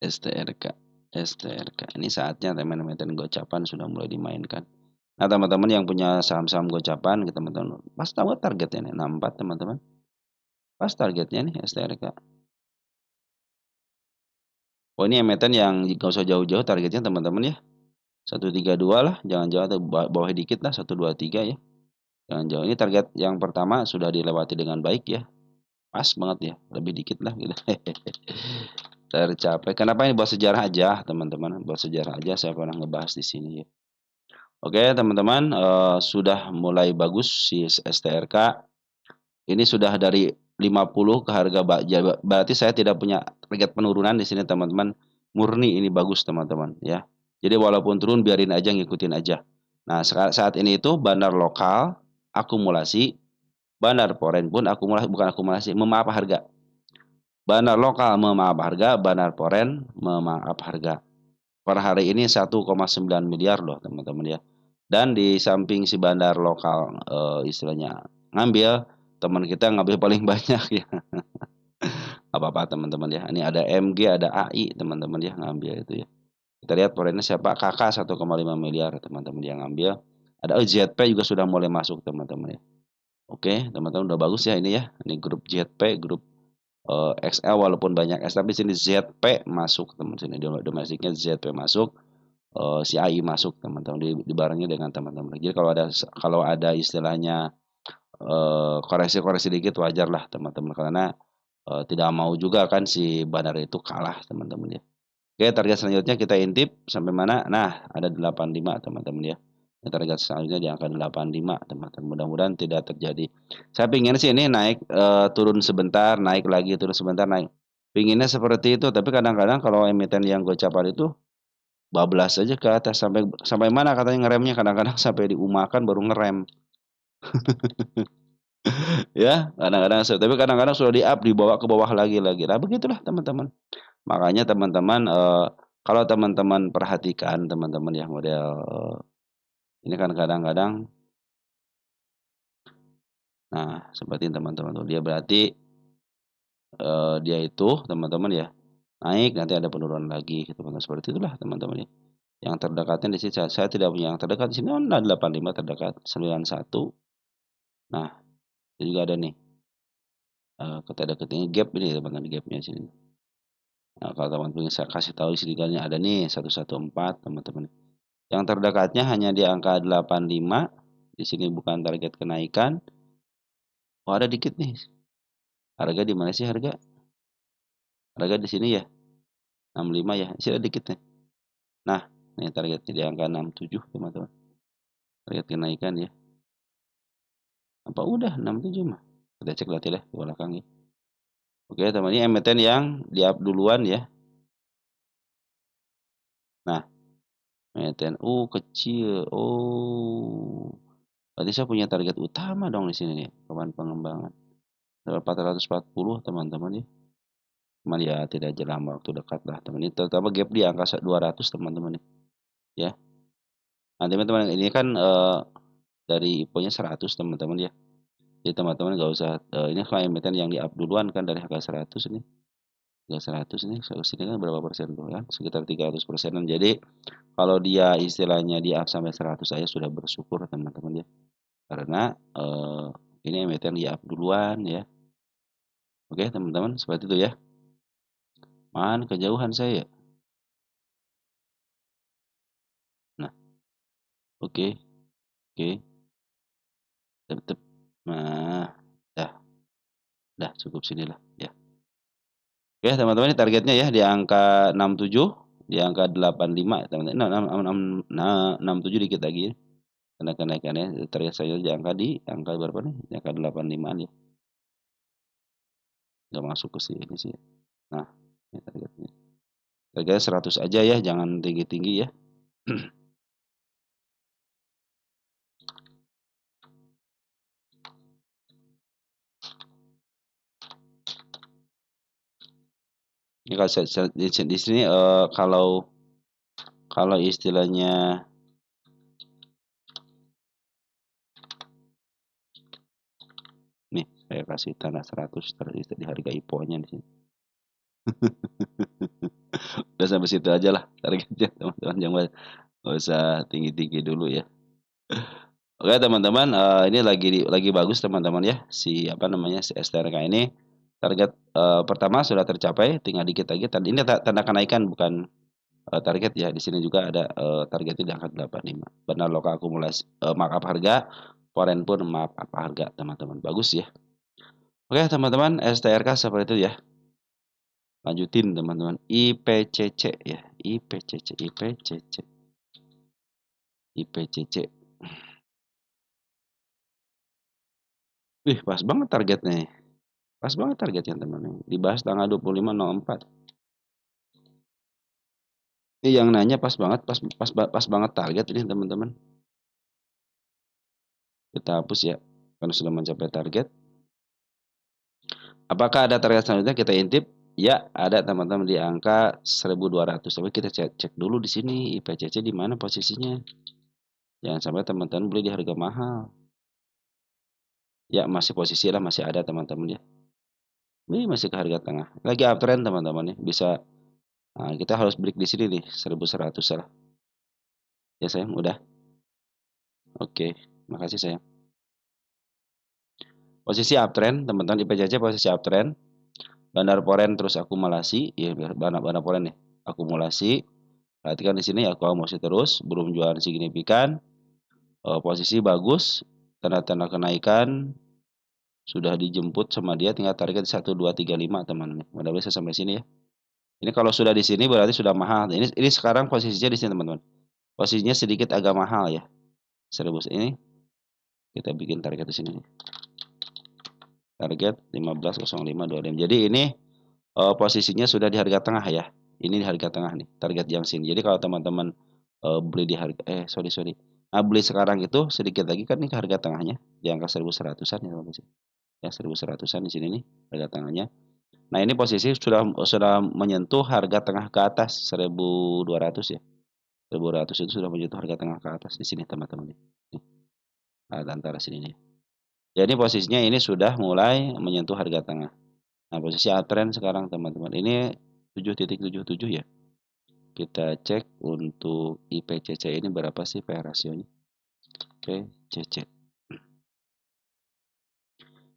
STRK. STRK. Ini saatnya teman-teman gocapan sudah mulai dimainkan. Nah, teman-teman yang punya saham-saham gocapan, teman-teman pas tahu targetnya nih 64 teman-teman. Pas targetnya nih STRK. Oh, ini emiten yang nggak usah jauh-jauh targetnya teman-teman ya. 132 lah, jangan jauh atau bawah dikit lah 123 ya. Jangan jauh. Ini target yang pertama sudah dilewati dengan baik ya. Pas banget ya, lebih dikit lah gitu. Tercapai. Kenapa ini buat sejarah aja, teman-teman? Buat sejarah aja saya pernah ngebahas di sini ya. Oke, teman-teman, sudah mulai bagus si STRK. Ini sudah dari 50 ke harga berarti saya tidak punya target penurunan di sini, teman-teman. Murni ini bagus, teman-teman, ya. Jadi walaupun turun biarin aja, ngikutin aja. Nah, saat ini itu bandar lokal akumulasi Bandar foreign pun bukan akumulasi, memaaf harga. Bandar lokal memaaf harga, bandar foreign memaaf harga. Per hari ini 1,9 miliar loh teman-teman ya. Dan di samping si bandar lokal istilahnya ngambil, teman kita ngambil paling banyak ya. Apa-apa teman-teman ya. Ini ada MG, ada AI teman-teman ya ngambil itu ya. Kita lihat foreignnya siapa? KK 1,5 miliar teman-teman yang ngambil. Ada ZP juga sudah mulai masuk teman-teman ya. Oke, teman-teman udah bagus ya ini ya. Ini grup ZP, grup XL walaupun banyak S tapi sini ZP masuk teman sini domestiknya ZP masuk, si AI masuk teman-teman dibarengi dengan teman-teman. Jadi kalau ada istilahnya koreksi-koreksi dikit wajar lah teman-teman karena tidak mau juga kan si bandar itu kalah teman-teman ya. Oke, target selanjutnya kita intip sampai mana? Nah, ada 85 teman-teman ya. Target selanjutnya di angka 85 teman-teman. Mudah-mudahan tidak terjadi. Saya pingin sih ini naik turun sebentar, naik lagi, turun sebentar, naik. Pinginnya seperti itu, tapi kadang-kadang kalau emiten yang gocapar itu bablas aja ke atas sampai sampai mana katanya ngeremnya, kadang-kadang sampai diumakan baru ngerem. Ya, kadang-kadang tapi kadang-kadang sudah di-up dibawa ke bawah lagi. Nah, begitulah teman-teman. Makanya teman-teman kalau teman-teman perhatikan teman-teman ya model ini kan kadang-kadang nah seperti teman-teman tuh dia berarti dia itu teman-teman ya naik nanti ada penurunan lagi gitu teman-teman seperti itulah teman-teman ya. Yang terdekatnya di sini saya tidak punya yang terdekat di sini ada 85 terdekat 91. Nah, ini juga ada nih kita deketin gap ini teman-teman gapnya sini. Nah, kalau teman-teman saya kasih tahu di sini kan ada nih 114 teman-teman. Yang terdekatnya hanya di angka 85. Di sini bukan target kenaikan. Oh, ada dikit nih. Harga di mana sih harga? Harga di sini ya. 65 ya. Di sini ada dikit nih. Nah, ini targetnya di angka 67, teman-teman. Target kenaikan ya. Apa udah 67 mah? Kita cek nanti deh ke belakang ya. Oke, teman ini emiten yang di-up duluan ya. Nah, emiten kecil. Oh. Berarti saya punya target utama dong di sini nih, kawan pengembangan. 440 teman-teman ya. Cuman ya tidak dalam waktu dekat lah teman ini terutama gap di angka 200 teman-teman ya. Nah teman-teman ini kan dari infonya 100 teman-teman ya. Jadi teman-teman nggak usah ini kalau emiten yang di up duluan kan dari harga 100 ini. Harga 100 ini sini kan berapa persen tuh ya? Sekitar 300%-an. Jadi kalau dia istilahnya di up sampai 100 saya sudah bersyukur teman-teman ya. Karena ini emiten di up duluan ya. Oke teman-teman seperti itu ya. Man kejauhan saya. Nah, oke. Oke. Tetep. Nah, dah, dah cukup sinilah ya. Oke, teman-teman ini targetnya ya di angka 67, di angka 85 teman-teman. Nah, 67 dikit lagi ya. Karena kenaikannya target saya di angka berapa nih? Di angka 85-an ya. Enggak masuk ke sini sih. Nah, ini targetnya. Targetnya 100 aja ya, jangan tinggi-tinggi ya. Ini kalau di sini kalau istilahnya nih saya kasih tanda 100 di harga IPO-nya di sini. Udah sampai situ aja lah targetnya teman-teman jangan nggak usah tinggi-tinggi dulu ya. Oke teman-teman ini lagi bagus teman-teman ya si apa namanya si STRK ini target pertama sudah tercapai tinggal dikit lagi ini tanda kenaikan bukan target ya di sini juga ada targetnya di angka 85 benar lokal akumulasi markup harga foreign pun markup harga teman-teman bagus ya. Oke teman-teman STRK seperti itu ya. Lanjutin teman-teman IPCC ya IPCC. Wih pas banget targetnya. Pas banget targetnya teman-teman. Dibahas tanggal 25.04. Ini yang nanya pas banget pas banget target ini teman-teman. Kita hapus ya. karena sudah mencapai target. Apakah ada target selanjutnya? Kita intip. Ya, ada teman-teman di angka 1.200. Tapi kita cek dulu di sini IPCC di mana posisinya. Jangan sampai teman-teman beli di harga mahal. Ya, masih posisi lah, masih ada teman-teman ya. Ini masih ke harga tengah. Lagi uptrend teman-teman ya. Bisa, nah, kita harus break di sini nih, 1.100 lah. Ya sayang, udah. Oke, makasih sayang. Posisi uptrend, teman-teman IPCC posisi uptrend. Bandar Poren terus akumulasi, ya bandar Poren nih, akumulasi. Perhatikan di sini akumulasi terus, belum jualan signifikan. Posisi bagus, tanda-tanda kenaikan sudah dijemput sama dia, tinggal target 1235 teman. Mudah-mudahan bisa sampai sini ya. Ini kalau sudah di sini berarti sudah mahal. Ini sekarang posisinya di sini teman-teman. Posisinya sedikit agak mahal ya. 1000 ini kita bikin target di sini. Target 15.0525. Jadi ini posisinya sudah di harga tengah ya. Ini di harga tengah nih, target yang sini. Jadi kalau teman-teman beli di harga sorry. Nah, beli sekarang itu sedikit lagi kan nih ke harga tengahnya di angka 1.100-an ya teman-teman. Ya 1.100-an di sini nih harga tengahnya. Nah, ini posisi sudah menyentuh harga tengah ke atas 1.200 ya. 1.200 itu sudah menyentuh harga tengah ke atas di sini teman-teman. Nih. Nah, antara sini nih. Jadi posisinya ini sudah mulai menyentuh harga tengah. Nah, posisi uptrend sekarang teman-teman. Ini 7.77 ya. Kita cek untuk IPCC ini berapa sih PE rasionya. Oke, CC.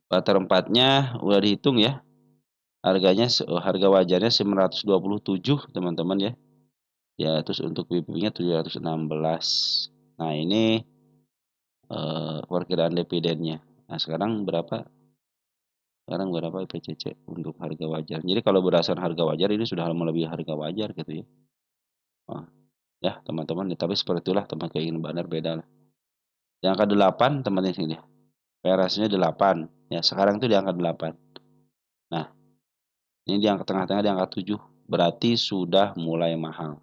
Batar 4-nya udah dihitung ya. Harganya harga wajarnya 927 teman-teman ya. Ya, terus untuk PIB-nya 716. Nah, ini perkiraan dividennya. Nah, sekarang berapa? Sekarang berapa IPCC untuk harga wajar? Jadi kalau berdasarkan harga wajar ini sudah melebihi harga wajar gitu ya. Oh, ya teman-teman, tapi seperti itulah teman keinginan bandar beda lah. Di angka 8 teman di sini. PRS-nya 8. Ya, sekarang itu di angka 8. Nah, ini di angka tengah-tengah di angka 7. Berarti sudah mulai mahal.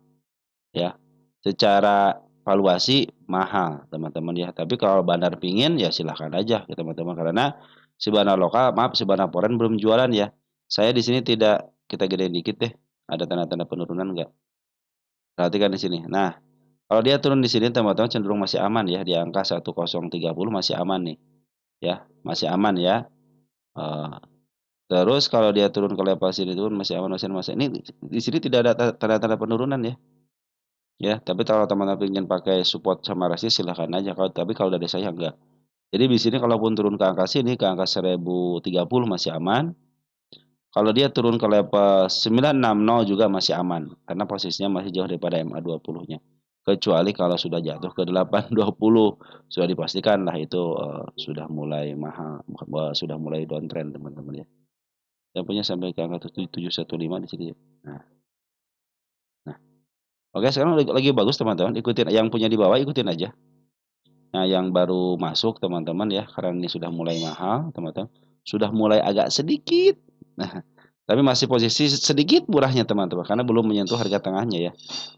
Ya. Secara valuasi mahal, teman-teman ya. Tapi kalau bandar pingin ya silahkan aja ya teman-teman, karena si bandar lokal, maaf si bandar poren belum jualan ya. Saya di sini tidak, kita gedein dikit deh. Ada tanda-tanda penurunan enggak? Perhatikan di sini. Nah, kalau dia turun di sini teman-teman cenderung masih aman ya, di angka 1030 masih aman nih. Ya, masih aman ya. Eh, terus kalau dia turun ke level sini turun masih aman, masih aman. Ini di sini tidak ada tanda-tanda penurunan ya. Ya, tapi kalau teman-teman ingin pakai support sama resist silahkan aja. Tapi kalau dari saya enggak. Jadi di sini kalaupun turun ke angka sini ke angka 1030 masih aman. Kalau dia turun ke level 960 juga masih aman karena posisinya masih jauh daripada MA20-nya. Kecuali kalau sudah jatuh ke 820 sudah dipastikan lah itu sudah mulai mahal, sudah mulai downtrend teman-teman ya. Saya punya sampai ke angka 715 di sini ya. Nah. Oke, sekarang lagi bagus teman-teman, ikutin yang punya di bawah ikutin aja. Nah, yang baru masuk teman-teman ya, karena ini sudah mulai mahal, teman-teman. Sudah mulai agak sedikit. Nah, tapi masih posisi sedikit murahnya teman-teman karena belum menyentuh harga tengahnya ya.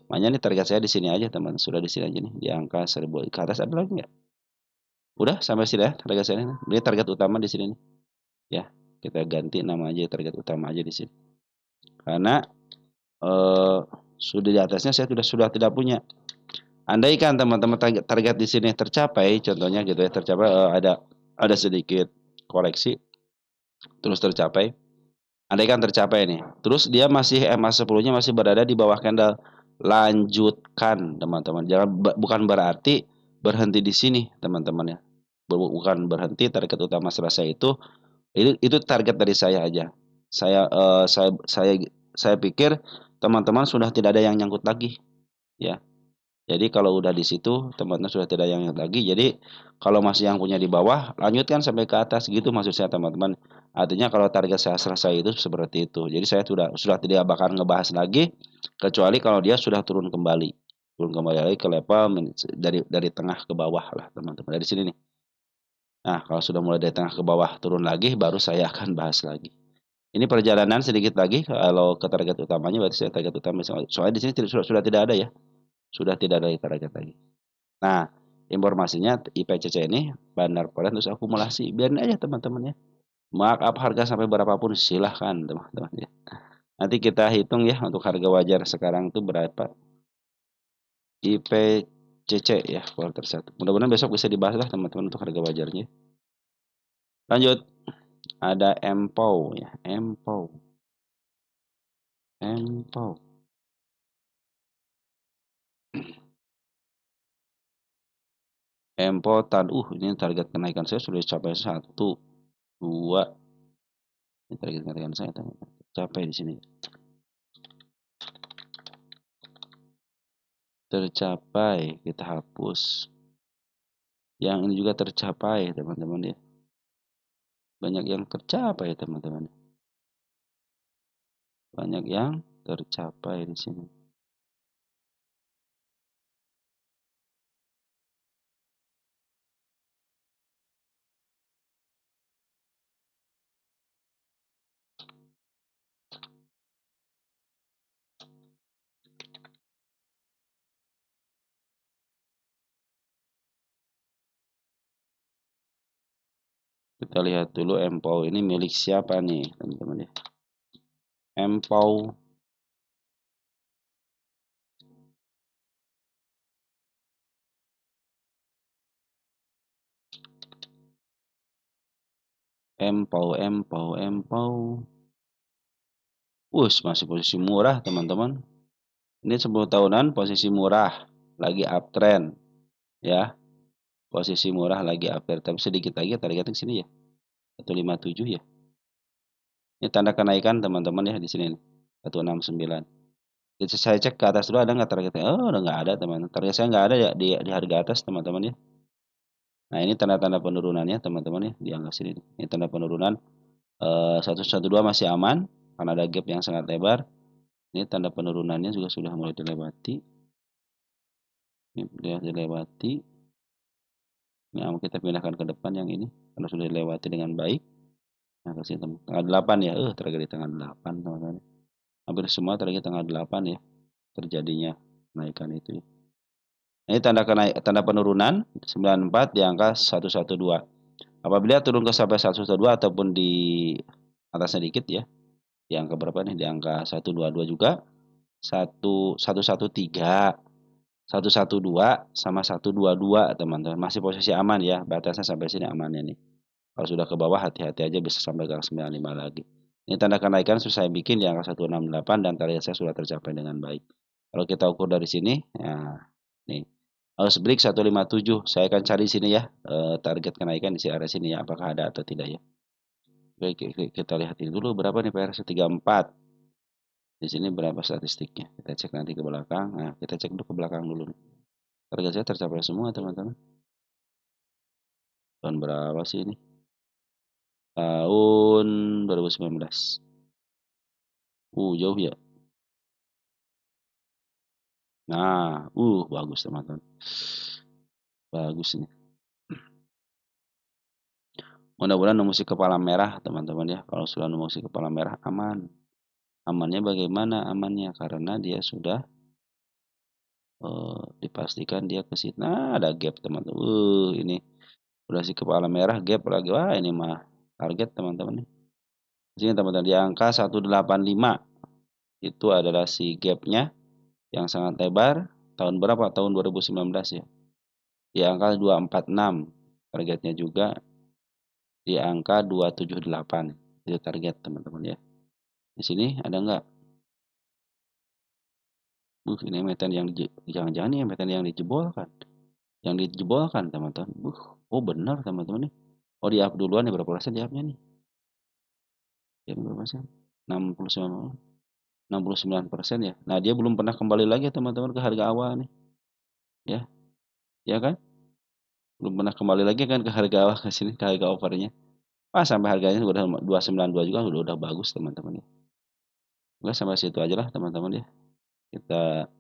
Makanya nih target saya di sini aja teman, sudah di sini aja nih, di angka 1000 ke atas ada lagi enggak? Udah sampai sini ya target saya nih. Ini target utama di sini nih. Ya, kita ganti nama aja target utama aja di sini. Karena sudah di atasnya saya sudah tidak punya. Andaikan teman-teman target di sini tercapai, contohnya gitu ya, tercapai ada sedikit koreksi, terus tercapai. Andaikan tercapai nih, terus dia masih MA10-nya masih berada di bawah candle, lanjutkan teman-teman. Bukan berarti berhenti di sini teman-teman ya. Bukan berhenti target utama selesai itu target dari saya aja. Saya pikir teman-teman sudah tidak ada yang nyangkut lagi ya. Jadi kalau udah di situ teman-teman sudah tidak yang lagi. Jadi kalau masih yang punya di bawah lanjutkan sampai ke atas gitu maksud saya teman-teman. Artinya kalau target saya selesai itu seperti itu. Jadi saya sudah tidak bakal ngebahas lagi kecuali kalau dia sudah turun kembali. Turun kembali lagi ke level dari tengah ke bawah lah teman-teman. Dari sini nih. Nah, kalau sudah mulai dari tengah ke bawah turun lagi baru saya akan bahas lagi. Ini perjalanan sedikit lagi kalau ke target utamanya berarti saya target utama soalnya di sini sudah tidak ada ya. Sudah tidak ada target lagi. Nah, Informasinya IPCC ini bandar paren terus akumulasi. Biarin aja teman-teman ya. Markup harga sampai berapapun silahkan teman-teman ya. Nanti kita hitung ya untuk harga wajar sekarang itu berapa. IPCC ya kuartal 1. Mudah-mudahan besok bisa dibahas lah teman-teman untuk harga wajarnya. Lanjut. Ada MPOW ya, MPOW. MPOW. MPOW ini target kenaikan saya sudah capai 1, 2. Ini target kenaikan saya tercapai di sini. Tercapai, kita hapus. Yang ini juga tercapai, teman-teman ya. Banyak yang tercapai, teman-teman. Banyak yang tercapai di sini. Kita lihat dulu MPOW ini milik siapa nih, teman-teman ya. MPOW MPOW. Masih posisi murah, teman-teman. Ini 10 tahunan posisi murah, lagi uptrend ya. Posisi murah lagi uptrend, tapi sedikit lagi targetnya ke sini ya. 157 ya. Ini tanda kenaikan teman-teman ya di sini nih. 169. Jadi saya cek ke atas dulu ada nggak targetnya? Oh, udah nggak ada teman. Target saya nggak ada ya di harga atas teman-teman ya. Nah ini tanda-tanda penurunannya teman-teman ya di angka sini. Ini tanda penurunan 112 masih aman karena ada gap yang sangat lebar. Ini tanda penurunannya juga sudah mulai dilewati. Ini sudah dilewati. Ini kita pindahkan ke depan yang ini karena sudah dilewati dengan baik. Nah, ke sini tanggal 8 ya. Target di tanggal 8 teman-teman. Hampir semua target tanggal 8 ya terjadinya kenaikan itu ya. Ini tanda penurunan 94 di angka 112. Apabila turun ke sampai 112 ataupun di atasnya dikit ya. Di angka berapa nih? Di angka 122 juga. 113, 112 sama 122 teman-teman. Masih posisi aman ya. Batasnya sampai sini amannya nih. Kalau sudah ke bawah hati-hati aja bisa sampai ke 95 lagi. Ini tanda kenaikan sudah saya bikin di angka 168 dan target saya sudah tercapai dengan baik. Kalau kita ukur dari sini, ya nih harus break 157. Saya akan cari sini ya target kenaikan di area sini ya, apakah ada atau tidak ya. Oke, kita lihat ini dulu berapa nih PRS 34. Di sini berapa statistiknya? Kita cek nanti ke belakang. Nah, kita cek dulu ke belakang dulu nih. Target saya tercapai semua teman-teman. Tahun berapa sih ini? Tahun 2019. Jauh ya. Nah, bagus teman-teman. Bagus nih. Mudah-mudahan nemu si kepala merah teman-teman ya. Kalau sudah nemu si kepala merah aman. Amannya bagaimana? Amannya karena dia sudah dipastikan dia ke situ. Nah, ada gap teman-teman. Ini udah si kepala merah gap lagi. Wah, ini mah target teman-teman nih. Di sini teman-teman di angka 185 itu adalah si gapnya yang sangat lebar. Tahun berapa? Tahun 2019 ya. Di angka 246 targetnya juga di angka 278 itu target teman-teman ya. Di sini ada enggak? Ini emiten yang jangan-jangan ini emiten yang dijebolkan. Yang dijebolkan teman-teman. Benar teman-teman nih. Oh di up duluan nih berapa persen di upnya nih? Ya berapa persen? 69% ya. Nah dia belum pernah kembali lagi teman-teman ke harga awal nih. Ya, ya kan? Belum pernah kembali lagi kan ke harga awal ke sini ke harga overnya. Sampai harganya udah 292 juga udah bagus teman-teman ya. Oke sampai situ aja lah teman-teman ya. Kita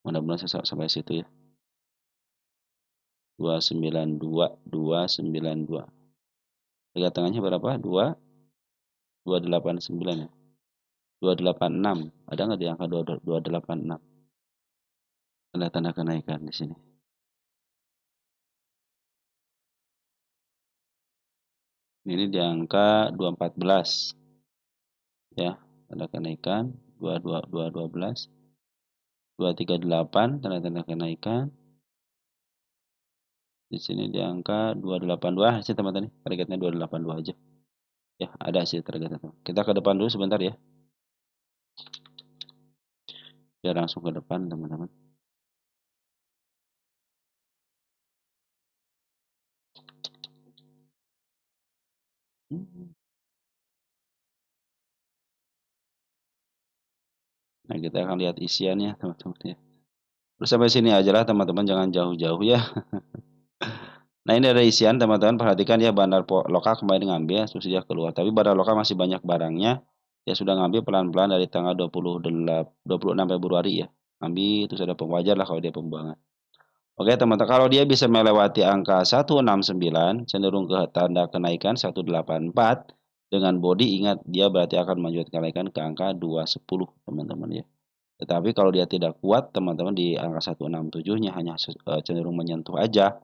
mudah-mudahan sampai situ ya. 292. Harga tengahnya berapa? 289 ya. 286. Ada nggak di angka 286? Tanda-tanda kenaikan di sini. Ini di angka 214 ya, tanda kenaikan 22 238 tanda-tanda kenaikan. Di sini di angka 282 sih teman-teman, targetnya 282 aja. Ya, ada sih targetnya. Kita ke depan dulu sebentar ya. Biar langsung ke depan teman-teman. Nah, kita akan lihat isiannya teman-teman ya. Terus sampai sini aja lah teman-teman, jangan jauh-jauh ya. Nah, ini ada isian teman-teman, perhatikan ya, bandar lokal kembali ngambil, terus dia keluar. Tapi bandar lokal masih banyak barangnya. Ya sudah ngambil pelan-pelan dari tanggal 26 Februari ya. Ngambil terus ada wajar lah kalau dia pembuangan. Oke teman-teman, kalau dia bisa melewati angka 169, cenderung ke tanda kenaikan 184. Dengan body, ingat dia berarti akan melanjutkan kenaikan ke angka 210 teman-teman ya. Tetapi kalau dia tidak kuat teman-teman di angka 167-nya hanya cenderung menyentuh aja,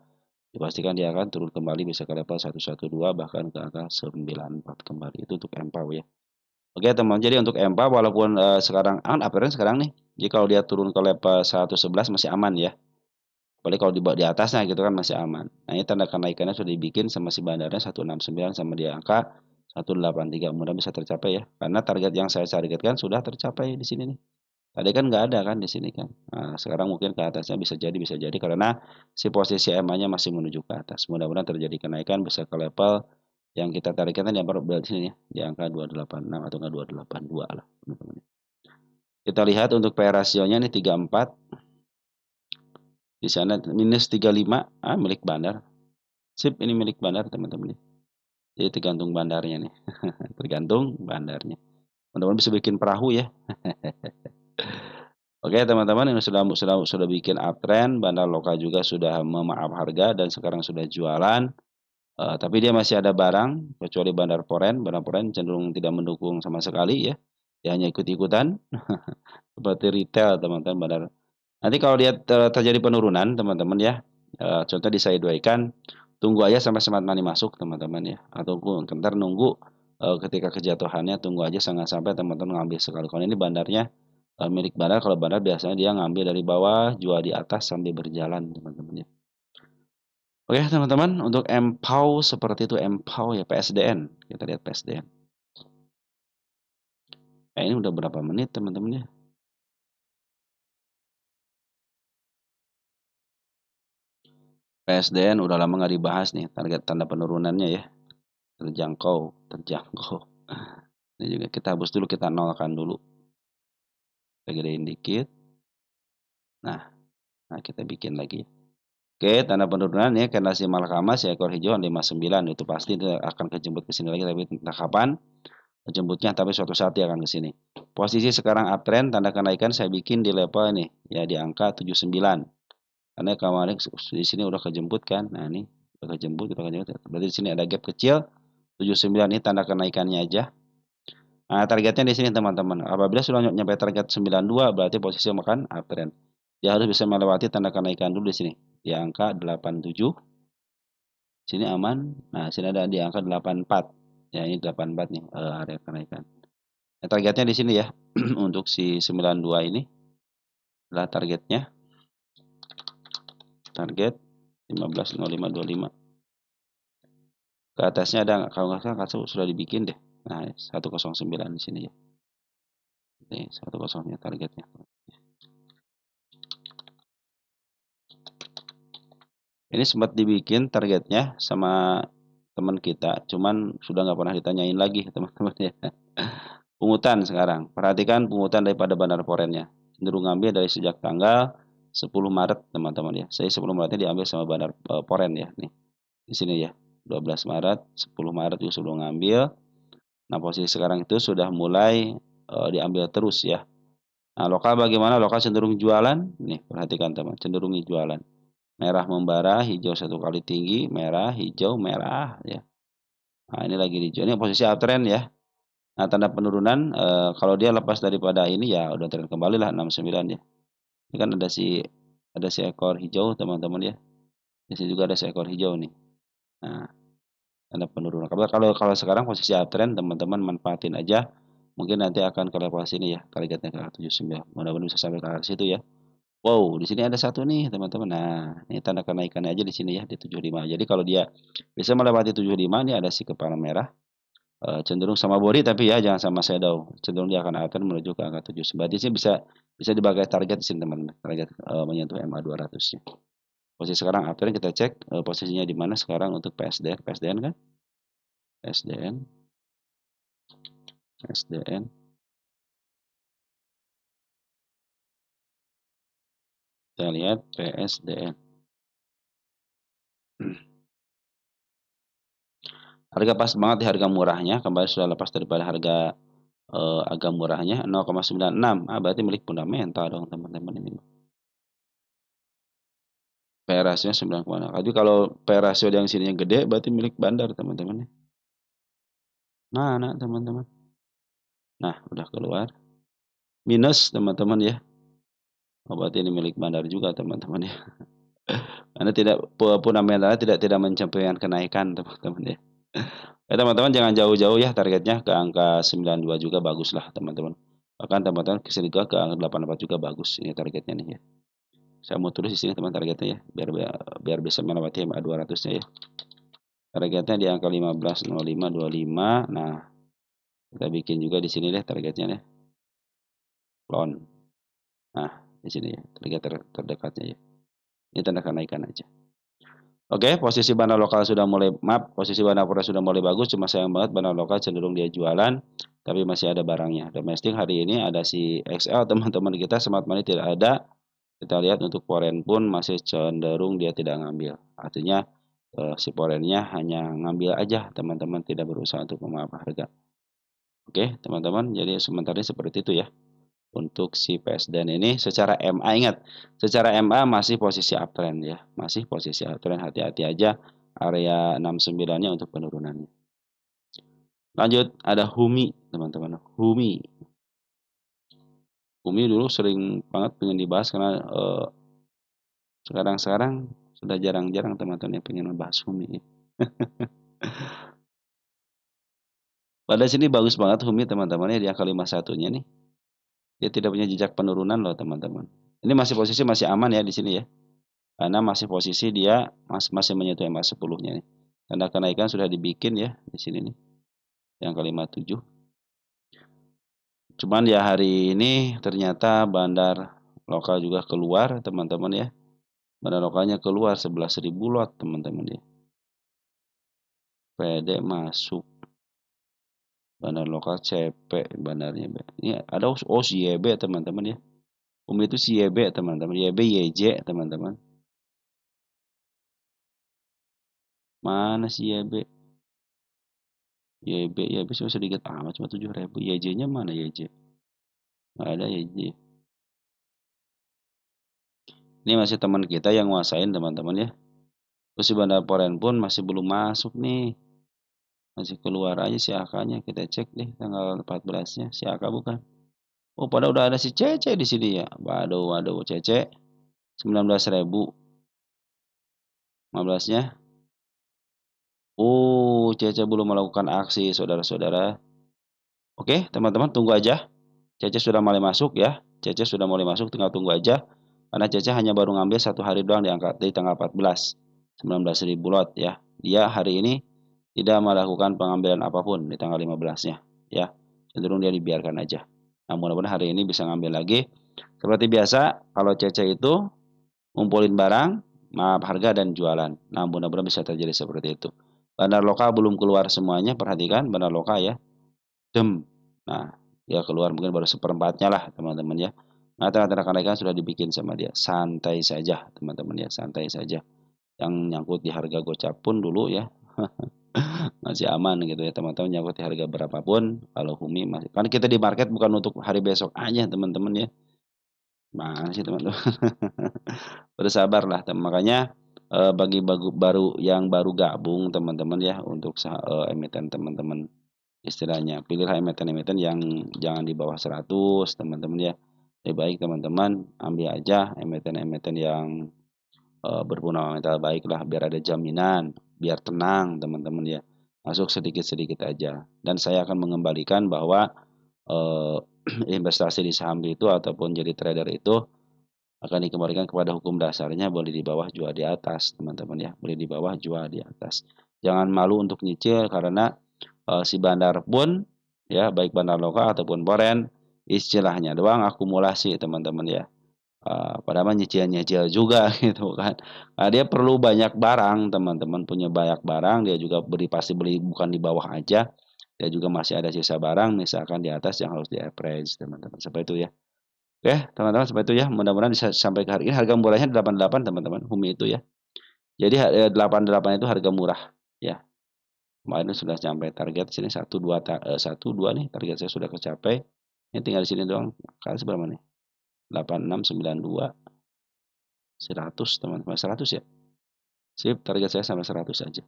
dipastikan dia akan turun kembali bisa ke level 112 bahkan ke angka 94 kembali. Itu untuk MPAW ya. Oke teman, jadi untuk MPAW walaupun sekarang uptrend sekarang nih, jadi kalau dia turun ke level 111 masih aman ya. Apalagi kalau di atasnya gitu kan masih aman. Nah, ini tanda kenaikannya sudah dibikin sama si bandarnya 169 sama di angka 183. Mudah bisa tercapai ya. Karena target yang saya targetkan sudah tercapai di sini nih. Tadi kan nggak ada kan di sini kan. Nah, sekarang mungkin ke atasnya bisa jadi karena si posisi EMA-nya masih menuju ke atas. Mudah-mudahan terjadi kenaikan bisa ke level yang kita targetkan yang baru di sini ya, di angka 286 atau enggak 282 lah, teman-teman. Kita lihat untuk P/E rasionya nih 34. Di sana minus 35, milik bandar. Sip, ini milik bandar teman-teman. Jadi tergantung bandarnya nih. Tergantung bandarnya. Teman-teman bisa bikin perahu ya. Oke teman-teman, ini sudah bikin uptrend, bandar lokal juga sudah memaaf harga dan sekarang sudah jualan. Tapi dia masih ada barang, kecuali bandar Poren cenderung tidak mendukung sama sekali ya. Dia hanya ikut-ikutan. Seperti retail teman-teman bandar. Nanti kalau dia terjadi penurunan teman-teman ya, contoh di saya ikan, tunggu aja sampai smart money masuk teman-teman ya. Atau ntar nunggu ketika kejatuhannya, tunggu aja jangan sampai teman-teman ngambil sekali. Kalau ini bandarnya milik bandar, kalau bandar biasanya dia ngambil dari bawah, jual di atas sambil berjalan teman-teman ya. Oke teman-teman, untuk MPAW seperti itu, MPAW ya, PSDN. Kita lihat PSDN. Nah, ini udah berapa menit teman-teman ya? PSDN udah lama nggak dibahas nih, target tanda penurunannya ya. Terjangkau. Ini juga kita hapus dulu, kita nolkan dulu. Kita gedein dikit. Nah, kita bikin lagi. Oke, tanda penurunan ya, karena si Malakamas ya, ekor hijau 59 itu pasti akan kejemput ke sini lagi, tapi entah kapan jemputnya, tapi suatu saat dia akan ke sini. Posisi sekarang uptrend, tanda kenaikan saya bikin di level ini ya, di angka 79. Karena kemarin di sini udah kejemput kan. Nah, ini udah kejemput, kita kejemput. Berarti di sini ada gap kecil 79, ini tanda kenaikannya aja. Nah, targetnya di sini teman-teman. Apabila sudah nyampe target 92, berarti posisi makan uptrend. Dia harus bisa melewati tanda kenaikan dulu di sini. Di angka 87. Sini aman. Nah, sini ada di angka 84. Ya, ini 84 nih area kenaikan. Nah, targetnya di sini ya. Untuk si 92 ini adalah targetnya. Target 15.0525. Ke atasnya ada, kalau nggak salah sudah dibikin deh. Nah, 109 di sini ya. Ini 109 targetnya. Ini sempat dibikin targetnya sama teman kita, cuman sudah nggak pernah ditanyain lagi teman-teman ya. Pungutan sekarang, perhatikan pungutan daripada bandar Porennya. Cenderung ngambil dari sejak tanggal 10 Maret teman-teman ya. Saya 10 Maretnya diambil sama bandar Poren ya. Nih, di sini ya. 12 Maret, 10 Maret juga sudah ngambil. Nah, posisi sekarang itu sudah mulai diambil terus ya. Nah, lokal bagaimana? Lokal cenderung jualan. Nih, perhatikan teman, cenderung jualan. Merah membara, hijau satu kali tinggi, merah, hijau, merah ya. Nah, ini lagi hijau. Ini posisi uptrend ya. Nah, tanda penurunan kalau dia lepas daripada ini ya udah tren kembali lah 69 ya. Ini kan ada si ekor hijau teman-teman ya. Di sini juga ada si ekor hijau nih. Nah, tanda penurunan. Kalau sekarang posisi uptrend teman-teman manfaatin aja, mungkin nanti akan ke level sini ya, targetnya ke 79, mudah-mudahan bisa sampai ke arah situ ya. Wow, di sini ada satu nih teman-teman. Nah, ini tanda kenaikannya aja di sini ya, di 75. Jadi kalau dia bisa melewati 75, ini ada si kepala merah, cenderung sama body tapi ya jangan sama shadow, cenderung dia akan uptrend menuju ke angka 79. Berarti sih bisa bisa dipakai target di sini teman-teman, target, menyentuh MA 200-nya. Posisi sekarang uptrend kita cek, posisinya di mana sekarang untuk PSDN kan? PSDN, PSDN, kita lihat PSDN. Harga pas banget di harga murahnya, kembali sudah lepas daripada harga, agak murahnya 0,96. Berarti milik fundamental dong teman-teman ini mah. P/E rasionya 9,6. Tapi kalau P/E rasio yang sininya gede berarti milik bandar teman-teman ya. Mana teman-teman? Nah, udah keluar. Minus teman-teman ya. Berarti ini milik bandar juga teman-teman ya. Karena fundamentalnya tidak mencapai kenaikan teman-teman ya. Ya teman-teman jangan jauh-jauh ya targetnya ke angka 92 juga bagus lah teman-teman. Bahkan teman-teman ke sini juga ke angka 84 juga bagus ini targetnya nih ya. Saya mau tulis di sini teman targetnya ya biar bisa melewati MA 200-nya ya. Targetnya di angka 15.0525. Nah, kita bikin juga di sini deh targetnya deh. Loan. Nah, di sini ya, target terdekatnya ya. Ini tanda kenaikan aja. Oke, posisi bandar lokal sudah mulai, posisi bandar pura sudah mulai bagus, cuma sayang banget bandar lokal cenderung dia jualan, tapi masih ada barangnya. Domestik hari ini ada si XL, teman-teman kita Smart Money tidak ada. Kita lihat untuk foreign pun masih cenderung dia tidak ngambil. Artinya si foreignnya hanya ngambil aja, teman-teman tidak berusaha untuk memaaf harga. Oke, teman-teman, jadi sementara seperti itu ya. Untuk si PSDN ini secara MA ingat, secara MA masih posisi uptrend ya, masih posisi uptrend, hati-hati aja area 69-nya untuk penurunannya. Lanjut ada HUMI teman-teman, HUMI. HUMI dulu sering banget pengen dibahas karena sekarang sudah jarang-jarang teman-teman yang pengen membahas HUMI. Pada sini bagus banget HUMI teman-teman ya, di angka 51-nya nih. Dia tidak punya jejak penurunan loh teman-teman. Ini masih posisi masih aman ya di sini ya. Karena masih posisi dia masih menyentuh MA 10-nya nih. Tanda kenaikan sudah dibikin ya di sini nih. Yang ke-57. Cuman ya hari ini ternyata bandar lokal juga keluar teman-teman ya. Bandar lokalnya keluar 11.000 lot teman-teman ya. PD masuk. Bandar lokal CP bandarnya. Ini ada YB teman-teman ya. Itu si YB teman-teman. YB YJ teman-teman. Mana si YB? YB cuma sedikit amat, cuma 7.000. YJ-nya mana YJ? Nggak ada YJ. Ini masih teman kita yang nguasain teman-teman ya. Terus si bandar foreign pun masih belum masuk nih. Masih keluar aja si AK-nya. Kita cek deh tanggal 14-nya. Si AK bukan. Oh, pada udah ada si Cece di sini ya. Waduh, Cece 19.000. 15-nya. Oh, Cece belum melakukan aksi, saudara-saudara. Oke, teman-teman tunggu aja. Cece sudah mulai masuk ya. Cece sudah mulai masuk, tinggal tunggu aja. Karena Cece hanya baru ngambil 1 hari doang di tanggal 14. 19.000 lot ya. Dia hari ini tidak melakukan pengambilan apapun di tanggal 15-nya ya. Cenderung dia dibiarkan aja. Nah, mudah-mudahan hari ini bisa ngambil lagi. Seperti biasa, kalau Cece itu ngumpulin barang, maaf harga dan jualan. Nah, mudah-mudahan bisa terjadi seperti itu. Bandar lokal belum keluar semuanya, perhatikan bandar lokal ya. Nah, dia keluar mungkin baru seperempatnya lah teman-teman ya. Nah, tanda-tanda kenaikan sudah dibikin sama dia. Santai saja teman-teman ya, santai saja. Yang nyangkut di harga gocap pun dulu ya. Masih aman gitu ya teman-teman, nyangkut di harga berapapun. Kalau HUMI masih, kan kita di market bukan untuk hari besok aja teman-teman ya. Mana sih teman-teman. Bersabar lah makanya bagi baru gabung teman-teman ya, untuk emiten teman-teman, istilahnya pilihlah emiten-emiten yang jangan di bawah 100 teman-teman ya. Lebih baik teman-teman ambil aja emiten-emiten yang berfundamental baik lah, biar ada jaminan, biar tenang teman-teman ya. masuk sedikit-sedikit aja. Dan saya akan mengembalikan bahwa eh, investasi di saham itu ataupun jadi trader itu akan dikembalikan kepada hukum dasarnya, boleh di bawah jual di atas, teman-teman ya. Boleh di bawah jual di atas. Jangan malu untuk nyicil karena si bandar pun ya, baik bandar lokal ataupun foreign, istilahnya doang akumulasi, teman-teman ya. Padahal mah nyicil-nyicil juga gitu kan. Nah, dia perlu banyak barang, teman-teman punya banyak barang, dia juga pasti beli bukan di bawah aja. Dia juga masih ada sisa barang misalkan di atas yang harus di-average, teman-teman. Seperti itu ya. Oke, teman-teman, seperti itu ya. Mudah-mudahan bisa sampai ke harga ini. Harga murahnya 88, teman-teman. Humi itu ya. Jadi 88 itu harga murah ya. Kemarin sudah sampai target sini 1 2 nih, target saya sudah kecapai. Ini tinggal di sini doang. Kali seberapa nih? 8692 100, teman-teman. 100 ya. Sip, target saya sampai 100 aja.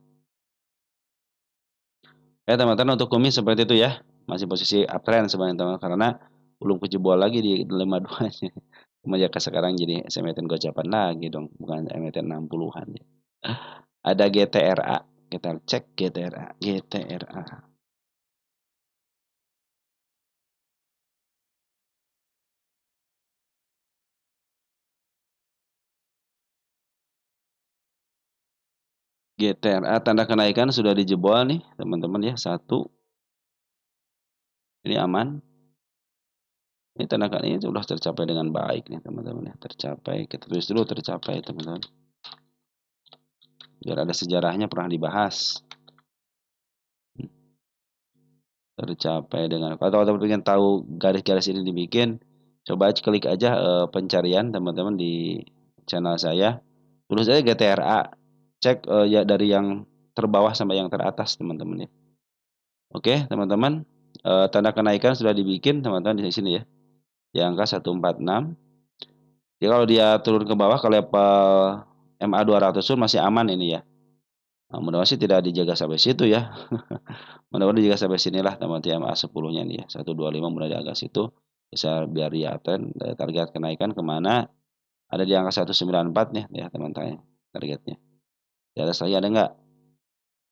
Ya, teman-teman, untuk kumis seperti itu ya. Masih posisi uptrend sebenarnya, teman, karena belum kejebol lagi di 52-nya. Semenjak sekarang jadi emiten gocapan lagi dong, bukan emiten 60-an ya. Ada GTRA. Kita cek GTRA. GTRA. GTRA tanda kenaikan sudah dijebol nih, teman-teman ya. Satu. Ini aman. Ini tanda kenaikan ini sudah tercapai dengan baik nih, teman-teman ya. Tercapai. Kita tulis dulu tercapai, teman-teman. Biar ada sejarahnya, pernah dibahas. Tercapai dengan, kalau teman-teman ingin tahu garis-garis ini dibikin, coba klik aja pencarian teman-teman di channel saya, tulis aja GTRA, cek ya dari yang terbawah sampai yang teratas, teman-teman ya. Oke, teman-teman, tanda kenaikan sudah dibikin, teman-teman, di sini ya, di angka 146. Jadi kalau dia turun ke bawah ke level MA 200 pun masih aman ini ya. Nah, mudah-mudahan sih tidak dijaga sampai situ ya. Mudah-mudahan dijaga sampai sinilah, teman-teman, MA 10-nya nih ya. 125 mulai di agak situ. Bisa biar dia trend target kenaikan kemana? Ada di angka 194 nih ya, teman-teman, targetnya. Di atas lagi ada nggak?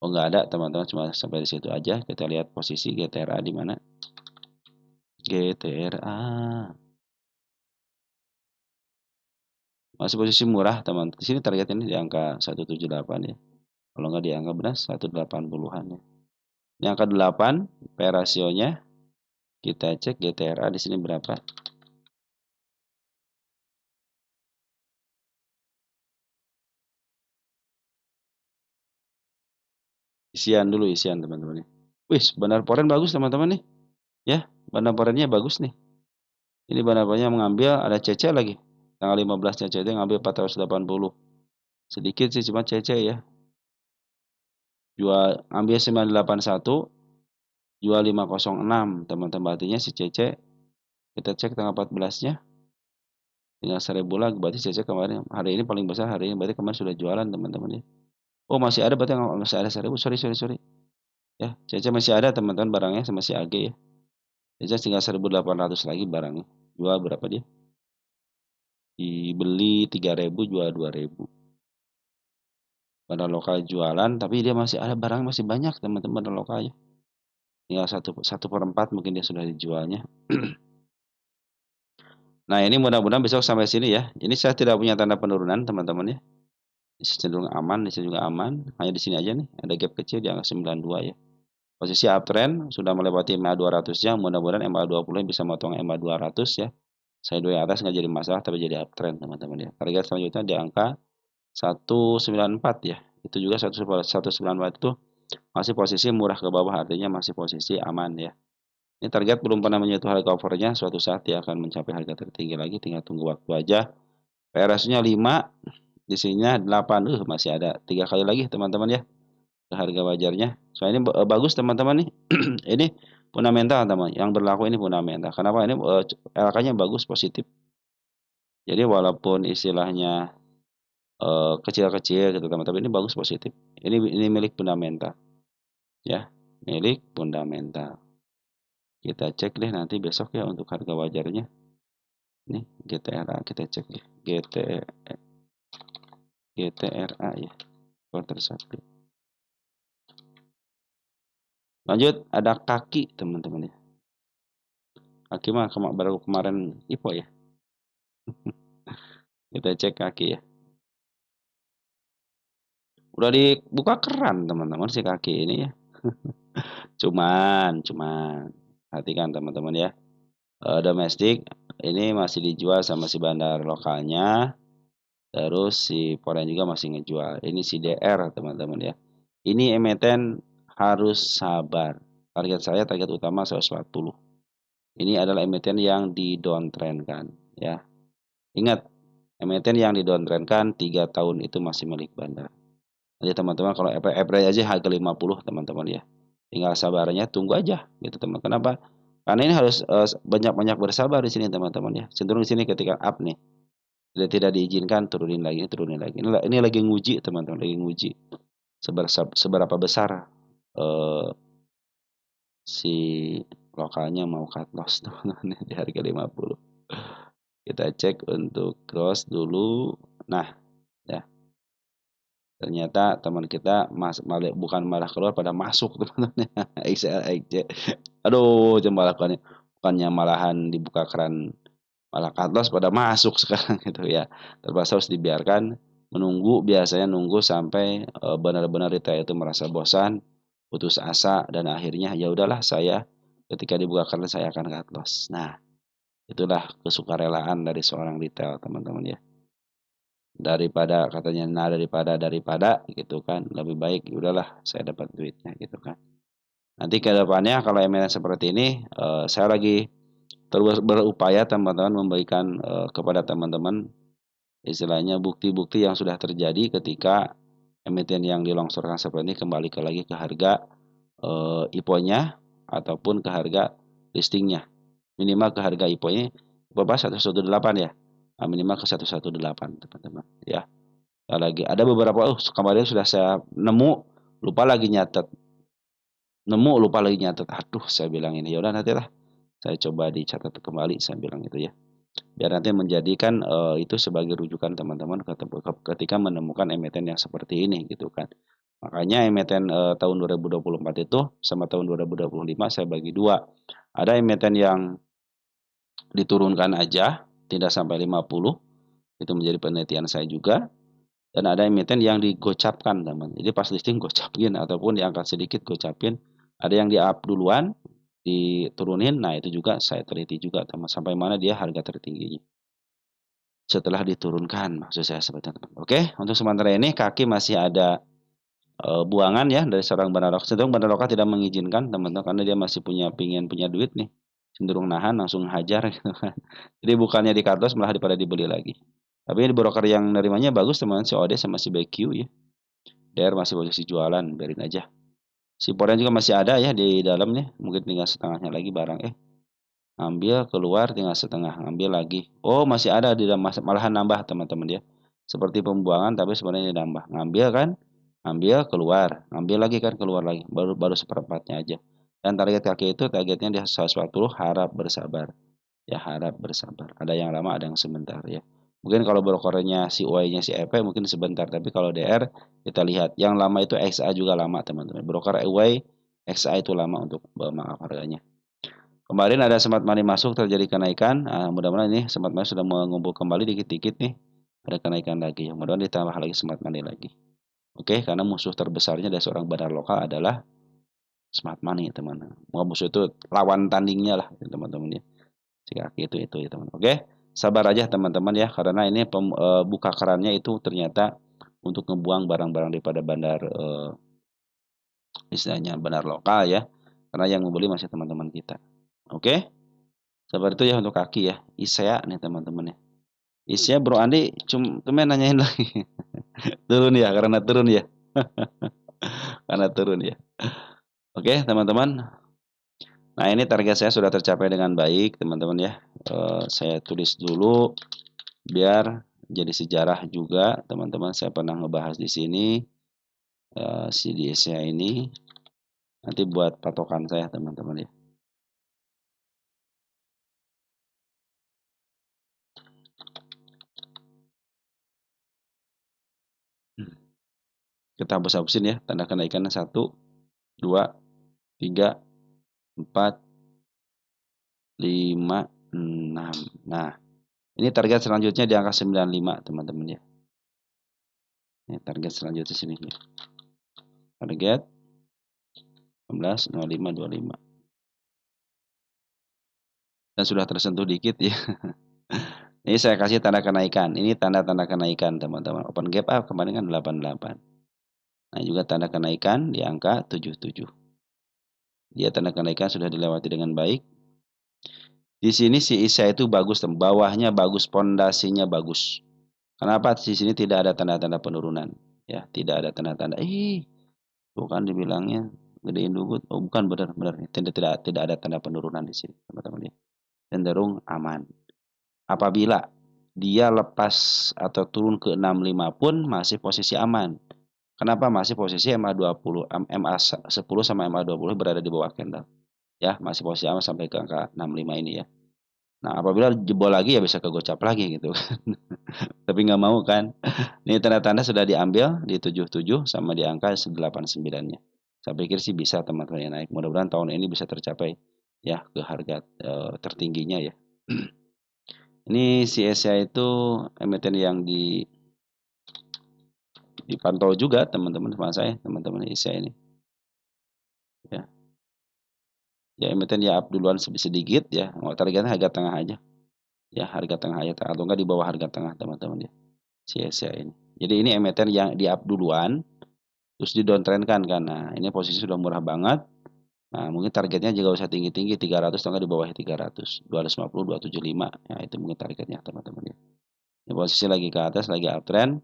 Oh, nggak ada, teman-teman, cuma sampai di situ aja. Kita lihat posisi GTRA di mana. GTRA masih posisi murah, teman. Di sini targetnya di angka 178 ya. Kalau nggak di angka benar 180-an ya. Ini angka 8 P rasionya. Kita cek GTRA di sini berapa. Isian dulu, isian, teman-teman. Wih, bandar poren bagus, teman-teman nih. Ya, bandar porennya bagus nih. Ini bandar porennya mengambil ada CC lagi. Tanggal 15 CC dia ngambil 480. Sedikit sih, cuma CC ya. Jual ambil 981, jual 506, teman-teman. Artinya si CC kita cek tanggal 14-nya tinggal 1000 lagi. Berarti CC kemarin hari ini paling besar, hari ini berarti kemarin sudah jualan, teman-teman ya. Oh, masih ada, berarti masih ada 1000. Sorry. Ya, CC masih ada, teman-teman, barangnya sama si AG ya. CC tinggal 1800 lagi barangnya. Jual berapa dia? Dibeli 3000, jual 2000. Pada lokal jualan, tapi dia masih ada barang, masih banyak, teman-teman, lokalnya. Tinggal 1/4 mungkin dia sudah dijualnya. Nah, ini mudah-mudahan besok sampai sini ya. Ini saya tidak punya tanda penurunan, teman-teman ya. Ini cenderung aman, di sini juga aman. Hanya di sini aja nih, ada gap kecil di angka 92 ya. Posisi uptrend sudah melewati MA 200-nya, mudah-mudahan MA 20 bisa motong MA 200 ya. Saya dua atas nggak jadi masalah, tapi jadi uptrend, teman-teman ya. Target selanjutnya di angka 194 ya. Itu juga 194 itu masih posisi murah ke bawah, artinya masih posisi aman ya. Ini target belum pernah menyentuh harga covernya, suatu saat dia akan mencapai harga tertinggi lagi, tinggal tunggu waktu aja. PRS-nya 5, di sininya 8, masih ada 3 kali lagi, teman-teman ya, ke harga wajarnya. So ini bagus, teman-teman nih. Ini fundamental, teman. Yang berlaku ini fundamental. Kenapa? Ini LK-nya bagus, positif. Jadi walaupun istilahnya kecil-kecil gitu, teman-teman, ini bagus, positif. Ini milik fundamental. Ya, milik fundamental. Kita cek deh nanti besok ya untuk harga wajarnya. Nih, GTRA kita cek deh. GTRA ya. Quarter 1. Lanjut ada kaki teman-teman ya. Kaki mah baru kemarin IPO ya. Kita cek kaki ya. Udah dibuka keran teman-teman si kaki ini ya. Cuman perhatikan teman-teman ya. Domestik ini masih dijual sama si bandar lokalnya. Terus si Foreign juga masih ngejual. Ini si DR teman-teman ya. Ini emiten harus sabar. Target utama 140. Ini adalah emiten yang di-downtrend-kan ya. Ingat, emiten yang di-downtrend-kan 3 tahun itu masih milik bandar. Jadi teman-teman kalau average aja harga 50 teman-teman ya. Tinggal sabarnya tunggu aja gitu teman. Kenapa? Karena ini harus banyak-banyak bersabar di sini teman-teman ya. Cenderung di sini ketika up nih tidak diizinkan turunin lagi, turunin lagi. Ini lagi nguji teman-teman, lagi nguji seberapa besar eh, si lokalnya mau cut loss teman-teman di harga 50. Kita cek untuk cross dulu. Nah, ya ternyata teman kita bukan malah keluar pada masuk teman-teman. XL, XC. Aduh, coba lakukannya. Bukannya malahan dibuka keran malah cut loss pada masuk sekarang gitu ya. Terpaksa harus dibiarkan menunggu, biasanya nunggu sampai benar-benar retail itu merasa bosan, putus asa dan akhirnya ya udahlah saya ketika dibuka keran saya akan cut loss. Nah, itulah kesukarelaan dari seorang retail teman-teman ya. Daripada katanya daripada gitu kan, lebih baik ya udahlah saya dapat duitnya gitu kan. Nanti ke depannya kalau emiten seperti ini, saya lagi terus berupaya teman-teman memberikan, kepada teman-teman istilahnya bukti-bukti yang sudah terjadi ketika emiten yang dilongstorkan seperti ini kembali lagi ke harga, IPO-nya ataupun ke harga listing-nya. Minimal ke harga IPO-nya berapa? 118 ya? Minimal ke 118 teman-teman ya. Lagi ada beberapa, kemarin sudah saya lupa lagi nyatet lupa lagi nyatet. Aduh, saya bilang ini, ya udah nantilah saya coba dicatat kembali, saya bilang itu ya. Biar nanti menjadikan, itu sebagai rujukan teman-teman ketika menemukan emiten yang seperti ini gitu kan. Makanya emiten, tahun 2024 itu sama tahun 2025 saya bagi dua. Ada emiten yang diturunkan aja, tidak sampai 50, itu menjadi penelitian saya juga. Dan ada emiten yang digocapkan teman. Jadi pas listing gocapin ataupun diangkat sedikit gocapin. Ada yang di-up duluan, diturunin. Nah, itu juga saya teliti juga teman sampai mana dia harga tertingginya. Setelah diturunkan maksud saya sebetulnya teman. Oke, untuk sementara ini kaki masih ada buangan ya dari seorang bandar lokal. Cenderung bandar lokal tidak mengizinkan teman-teman karena dia masih punya duit nih. Cenderung nahan langsung hajar gitu kan. Jadi bukannya di cut loss malah daripada dibeli lagi. Tapi ini broker yang nerimanya bagus teman si OD sama si BQ ya. DR masih posisi jualan, biarin aja. Si Poren juga masih ada ya di dalamnya, mungkin tinggal setengahnya lagi barang. Ambil keluar tinggal setengah, ambil lagi. Oh, masih ada di dalam, malahan nambah teman-teman ya. Seperti pembuangan tapi sebenarnya nambah. Ngambil kan, ambil keluar, ngambil lagi kan keluar lagi. Baru baru seperempatnya aja. Dan target kaki itu targetnya di 140, harap bersabar. Ya harap bersabar. Ada yang lama, ada yang sebentar ya. Mungkin kalau brokernya si Y-nya si EP mungkin sebentar, tapi kalau DR kita lihat yang lama itu XA juga lama teman-teman. Broker Y XA itu lama untuk maaf harganya. Kemarin ada Smart Money masuk terjadi kenaikan. Mudah-mudahan ini Smart Money sudah mengumpul kembali dikit-dikit nih. Ada kenaikan lagi. Mudah-mudahan ditambah lagi Smart Money lagi. Oke, karena musuh terbesarnya dari seorang bandar lokal adalah Smart Money, teman. Mau musuh itu lawan tandingnya lah, teman-teman ya. Si kaki itu ya, teman. Oke, sabar aja teman-teman ya, karena ini buka kerannya itu ternyata untuk ngebuang barang-barang daripada bandar istilahnya bandar lokal ya. Karena yang membeli masih teman-teman kita. Oke, seperti itu ya untuk kaki ya. ISEA nih teman-teman ya. ISEA Bro Andi cuma nanyain lagi. Turun ya, karena turun ya. Karena turun ya. Oke, teman-teman. Nah, ini target saya sudah tercapai dengan baik, teman-teman ya. Saya tulis dulu biar jadi sejarah juga, teman-teman. Saya pernah ngebahas di sini si DSA ini. Nanti buat patokan saya, teman-teman ya. Kita hapus-hapusin ya, tanda kenaikan 1, 2, 3, 4, 5, 6. Nah, ini target selanjutnya di angka 95 teman-teman ya. Ini target selanjutnya sini ya. Target 16, 05, 25. Dan sudah tersentuh dikit ya. Ini saya kasih tanda kenaikan. Ini tanda-tanda kenaikan teman-teman. Open gap up kemarin kan 88. Nah, juga tanda kenaikan di angka 77. Dia tanda kenaikan sudah dilewati dengan baik. Di sini si ISA itu bagus, bawahnya bagus, pondasinya bagus. Kenapa di sini tidak ada tanda-tanda penurunan? Ya, tidak ada tanda-tanda. Tuh kan dibilangnya gedein dulu. Oh, bukan benar-benar. Tidak ada tanda penurunan di sini, teman-teman ya. Cenderung aman. Apabila dia lepas atau turun ke 65 pun masih posisi aman. Kenapa? Masih posisi MA20, MA10 sama MA20 berada di bawah candle. Ya, masih posisi aman sampai ke angka 65 ini ya. Nah, apabila jebol lagi ya bisa kegocap lagi gitu kan. Tapi nggak mau kan. Ini tanda-tanda sudah diambil di 77 sama di angka 89-nya. Saya pikir sih bisa teman-teman yang naik. Mudah-mudahan tahun ini bisa tercapai ya ke harga tertingginya ya. Ini si CSI itu emiten yang dipantau juga teman-teman sama saya, teman-teman ISA ini. Ya. Ya emiten ya up duluan sedikit ya. Targetnya harga tengah aja. Ya, harga tengah aja atau enggak di bawah harga tengah teman-teman ya. Si CSI ini. Jadi ini emiten yang di up duluan terus di downtrend kan. Nah, ini posisi sudah murah banget. Nah, mungkin targetnya juga usah tinggi-tinggi 300 atau enggak di bawah 300. 250, 275. Ya, itu mungkin targetnya teman-teman ya. Ini posisi lagi ke atas, lagi uptrend.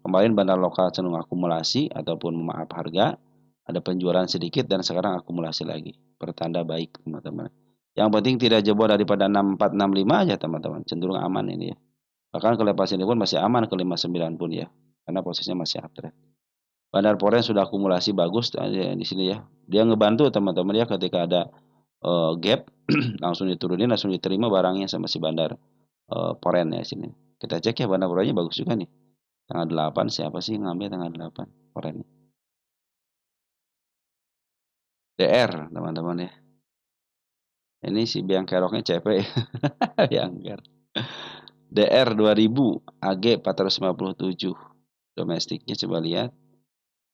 Kemarin bandar lokal cenderung akumulasi ataupun maaf harga, ada penjualan sedikit dan sekarang akumulasi lagi. Pertanda baik teman-teman. Yang penting tidak jebol daripada 6465 aja teman-teman. Cenderung aman ini ya. Bahkan kelepas ini pun masih aman ke 59 pun ya. Karena posisinya masih uptrend. Bandar Poren sudah akumulasi bagus di sini ya. Dia ngebantu teman-teman ya ketika ada gap langsung diturunin, langsung diterima barangnya sama si bandar Poren ya sini. Kita cek ya bandar Porennya bagus juga nih. Tanggal 8 siapa sih ngambil tanggal 8 Poren? DR teman-teman ya. Ini si biang keroknya CP Biangker. DR 2000 AG 457 domestiknya coba lihat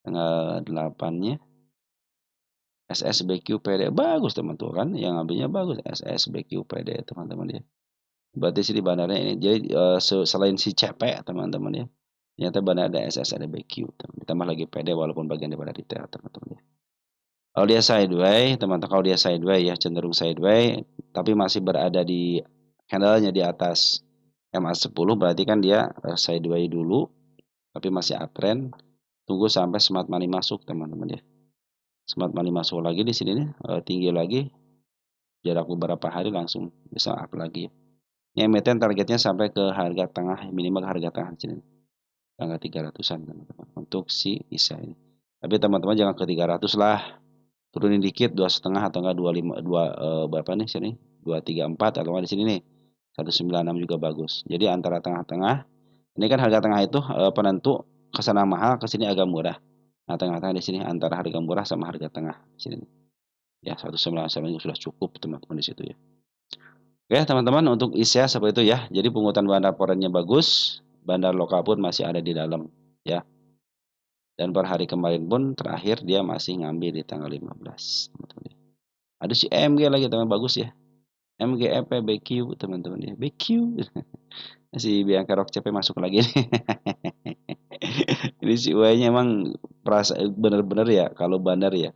tanggal 8-nya SSBQPD bagus teman tuh kan yang ngambilnya bagus SSBQPD teman-teman ya. Berarti sih di bandarnya ini jadi selain si CP teman-teman ya. Ternyata bandar ada SS ada BQ ditambah lagi PD walaupun bagian daripada retail teman-teman ya. Kalau dia sideways, teman-teman kalau dia sideways ya cenderung sideways, tapi masih berada di candlenya di atas MA10 berarti kan dia sideways dulu, tapi masih uptrend. Tunggu sampai smart money masuk teman-teman ya. Smart money masuk lagi di sini nih, tinggi lagi, jarak beberapa hari langsung bisa up lagi. Ini emiten targetnya sampai ke harga tengah, minimal harga tengah di sini, angka 300-an teman-teman untuk si ISA ini. Tapi teman-teman jangan ke 300 lah. Turunin dikit 2,5 atau enggak 25 berapa nih sini? 234 atau enggak di sini nih. 196 juga bagus. Jadi antara tengah-tengah. Ini kan harga tengah itu penentu ke sana mahal, ke sini agak murah. Nah, tengah-tengah di sini antara harga murah sama harga tengah di sini. Ya, 197 sudah cukup teman-teman di situ ya. Oke, teman-teman untuk ISA seperti itu ya. Jadi pungutan bandar porennya bagus, bandar lokal pun masih ada di dalam ya. Dan per hari kemarin pun terakhir dia masih ngambil di tanggal 15, teman-teman. Ada si MG lagi teman bagus ya. MGEP BQ teman-teman ya. BQ. Si Bianca Rock CP masuk lagi nih. Ini si UI-nya emang bener-bener ya kalau bandar ya.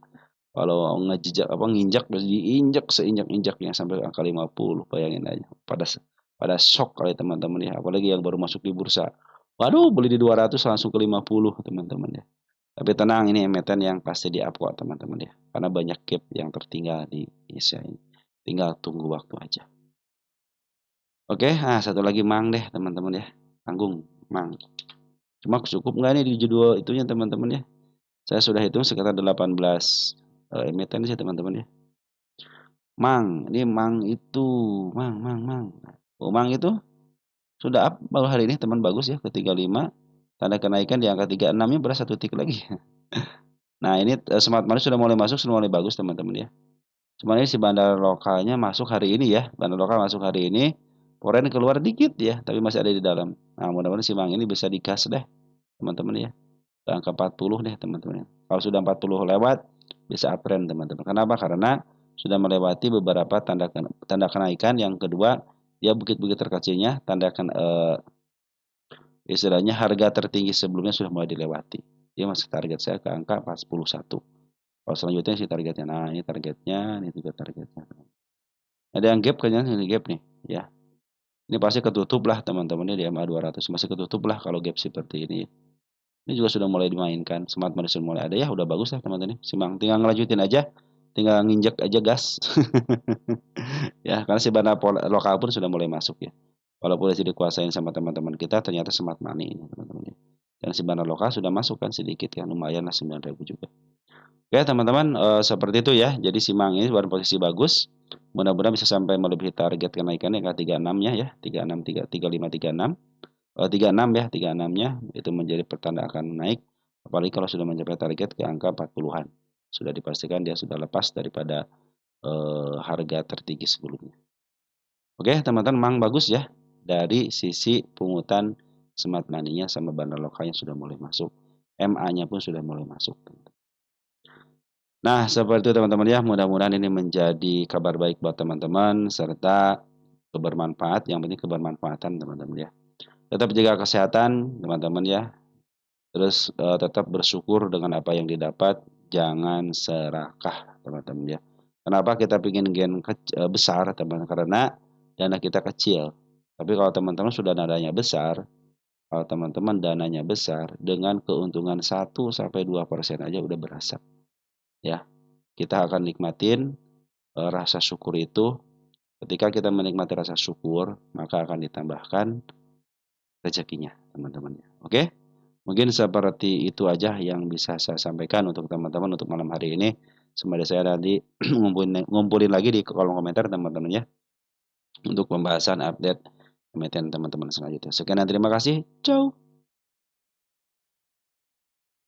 Kalau ngejejak apa nginjak terus diinjak seinjak-injaknya sampai angka 50, bayangin aja. Pada shock kali teman-teman ya, apalagi yang baru masuk di bursa. Waduh, beli di 200 langsung ke 50 teman-teman ya. Tapi tenang, ini emiten yang pasti di up kok teman-teman ya. Karena banyak gap yang tertinggal di Asia ini. Tinggal tunggu waktu aja. Oke, satu lagi Mang deh teman-teman ya. Tanggung, Mang. Cuma cukup nggak nih di judul itunya teman-teman ya. Saya sudah hitung sekitar 18 emiten sih teman-teman ya. Mang, ini Mang itu, Mang. Oh, Mang itu sudah up baru hari ini teman bagus ya ke 35. Tanda kenaikan di angka 36-nya beras 1 titik lagi. Nah ini, Smart Money sudah mulai masuk, sudah mulai bagus teman-teman ya. Cuman ini si bandar lokalnya masuk hari ini ya, bandar lokal masuk hari ini, foreign keluar dikit ya, tapi masih ada di dalam. Nah mudah-mudahan si Mang ini bisa digas deh teman-teman ya, ke angka 40 deh teman-teman ya. Kalau sudah 40 lewat, bisa uptrend teman-teman. Kenapa? Karena sudah melewati beberapa tanda kenaikan, yang kedua dia bukit-bukit terkecilnya, istilahnya harga tertinggi sebelumnya sudah mulai dilewati. Dia masih target saya ke angka 41. Kalau selanjutnya sih targetnya, nah ini juga targetnya. Ada yang gap kayaknya, ini gap nih, ya. Ini pasti ketutup lah teman-teman ini di MA 200, masih ketutup lah kalau gap seperti ini. Ini juga sudah mulai dimainkan, Smart Money sudah mulai ada ya, udah bagus lah teman-teman. Simang tinggal ngelanjutin aja, tinggal nginjek aja gas. Ya, karena si bandar lokal pun sudah mulai masuk ya. Walaupun sudah dikuasain sama teman-teman kita, ternyata Smart Money ini teman-teman ya. Dan si bandar lokal sudah masuk kan sedikit kan, lumayan lah 9.000 juga. Oke teman-teman, seperti itu ya. Jadi Simang ini baru posisi bagus. Mudah-mudahan bisa sampai melebihi target kenaikannya ke 36-nya ya, 36, 35, 36. 36 ya, 36-nya itu menjadi pertanda akan naik. Apalagi kalau sudah mencapai target ke angka 40-an. Sudah dipastikan dia sudah lepas daripada harga tertinggi sebelumnya. Oke, teman-teman, memang bagus ya. Dari sisi pungutan Smart Money-nya sama bandar lokalnya sudah mulai masuk. MA-nya pun sudah mulai masuk. Nah, seperti itu teman-teman ya, mudah-mudahan ini menjadi kabar baik buat teman-teman serta kebermanfaat, yang penting kebermanfaatan teman-teman ya. Tetap jaga kesehatan teman-teman ya. Terus tetap bersyukur dengan apa yang didapat, jangan serakah teman-teman ya. Kenapa kita ingin besar teman? Karena dana kita kecil. Tapi kalau teman-teman sudah dananya besar, kalau teman-teman dananya besar dengan keuntungan 1-2% aja udah berasa ya. Kita akan nikmatin rasa syukur itu. Ketika kita menikmati rasa syukur, maka akan ditambahkan rezekinya, teman-teman. Oke? Mungkin seperti itu aja yang bisa saya sampaikan untuk teman-teman untuk malam hari ini. Semoga saya nanti ngumpulin lagi di kolom komentar teman-teman ya, untuk pembahasan update emiten teman-teman selanjutnya. Sekian dan terima kasih. Ciao.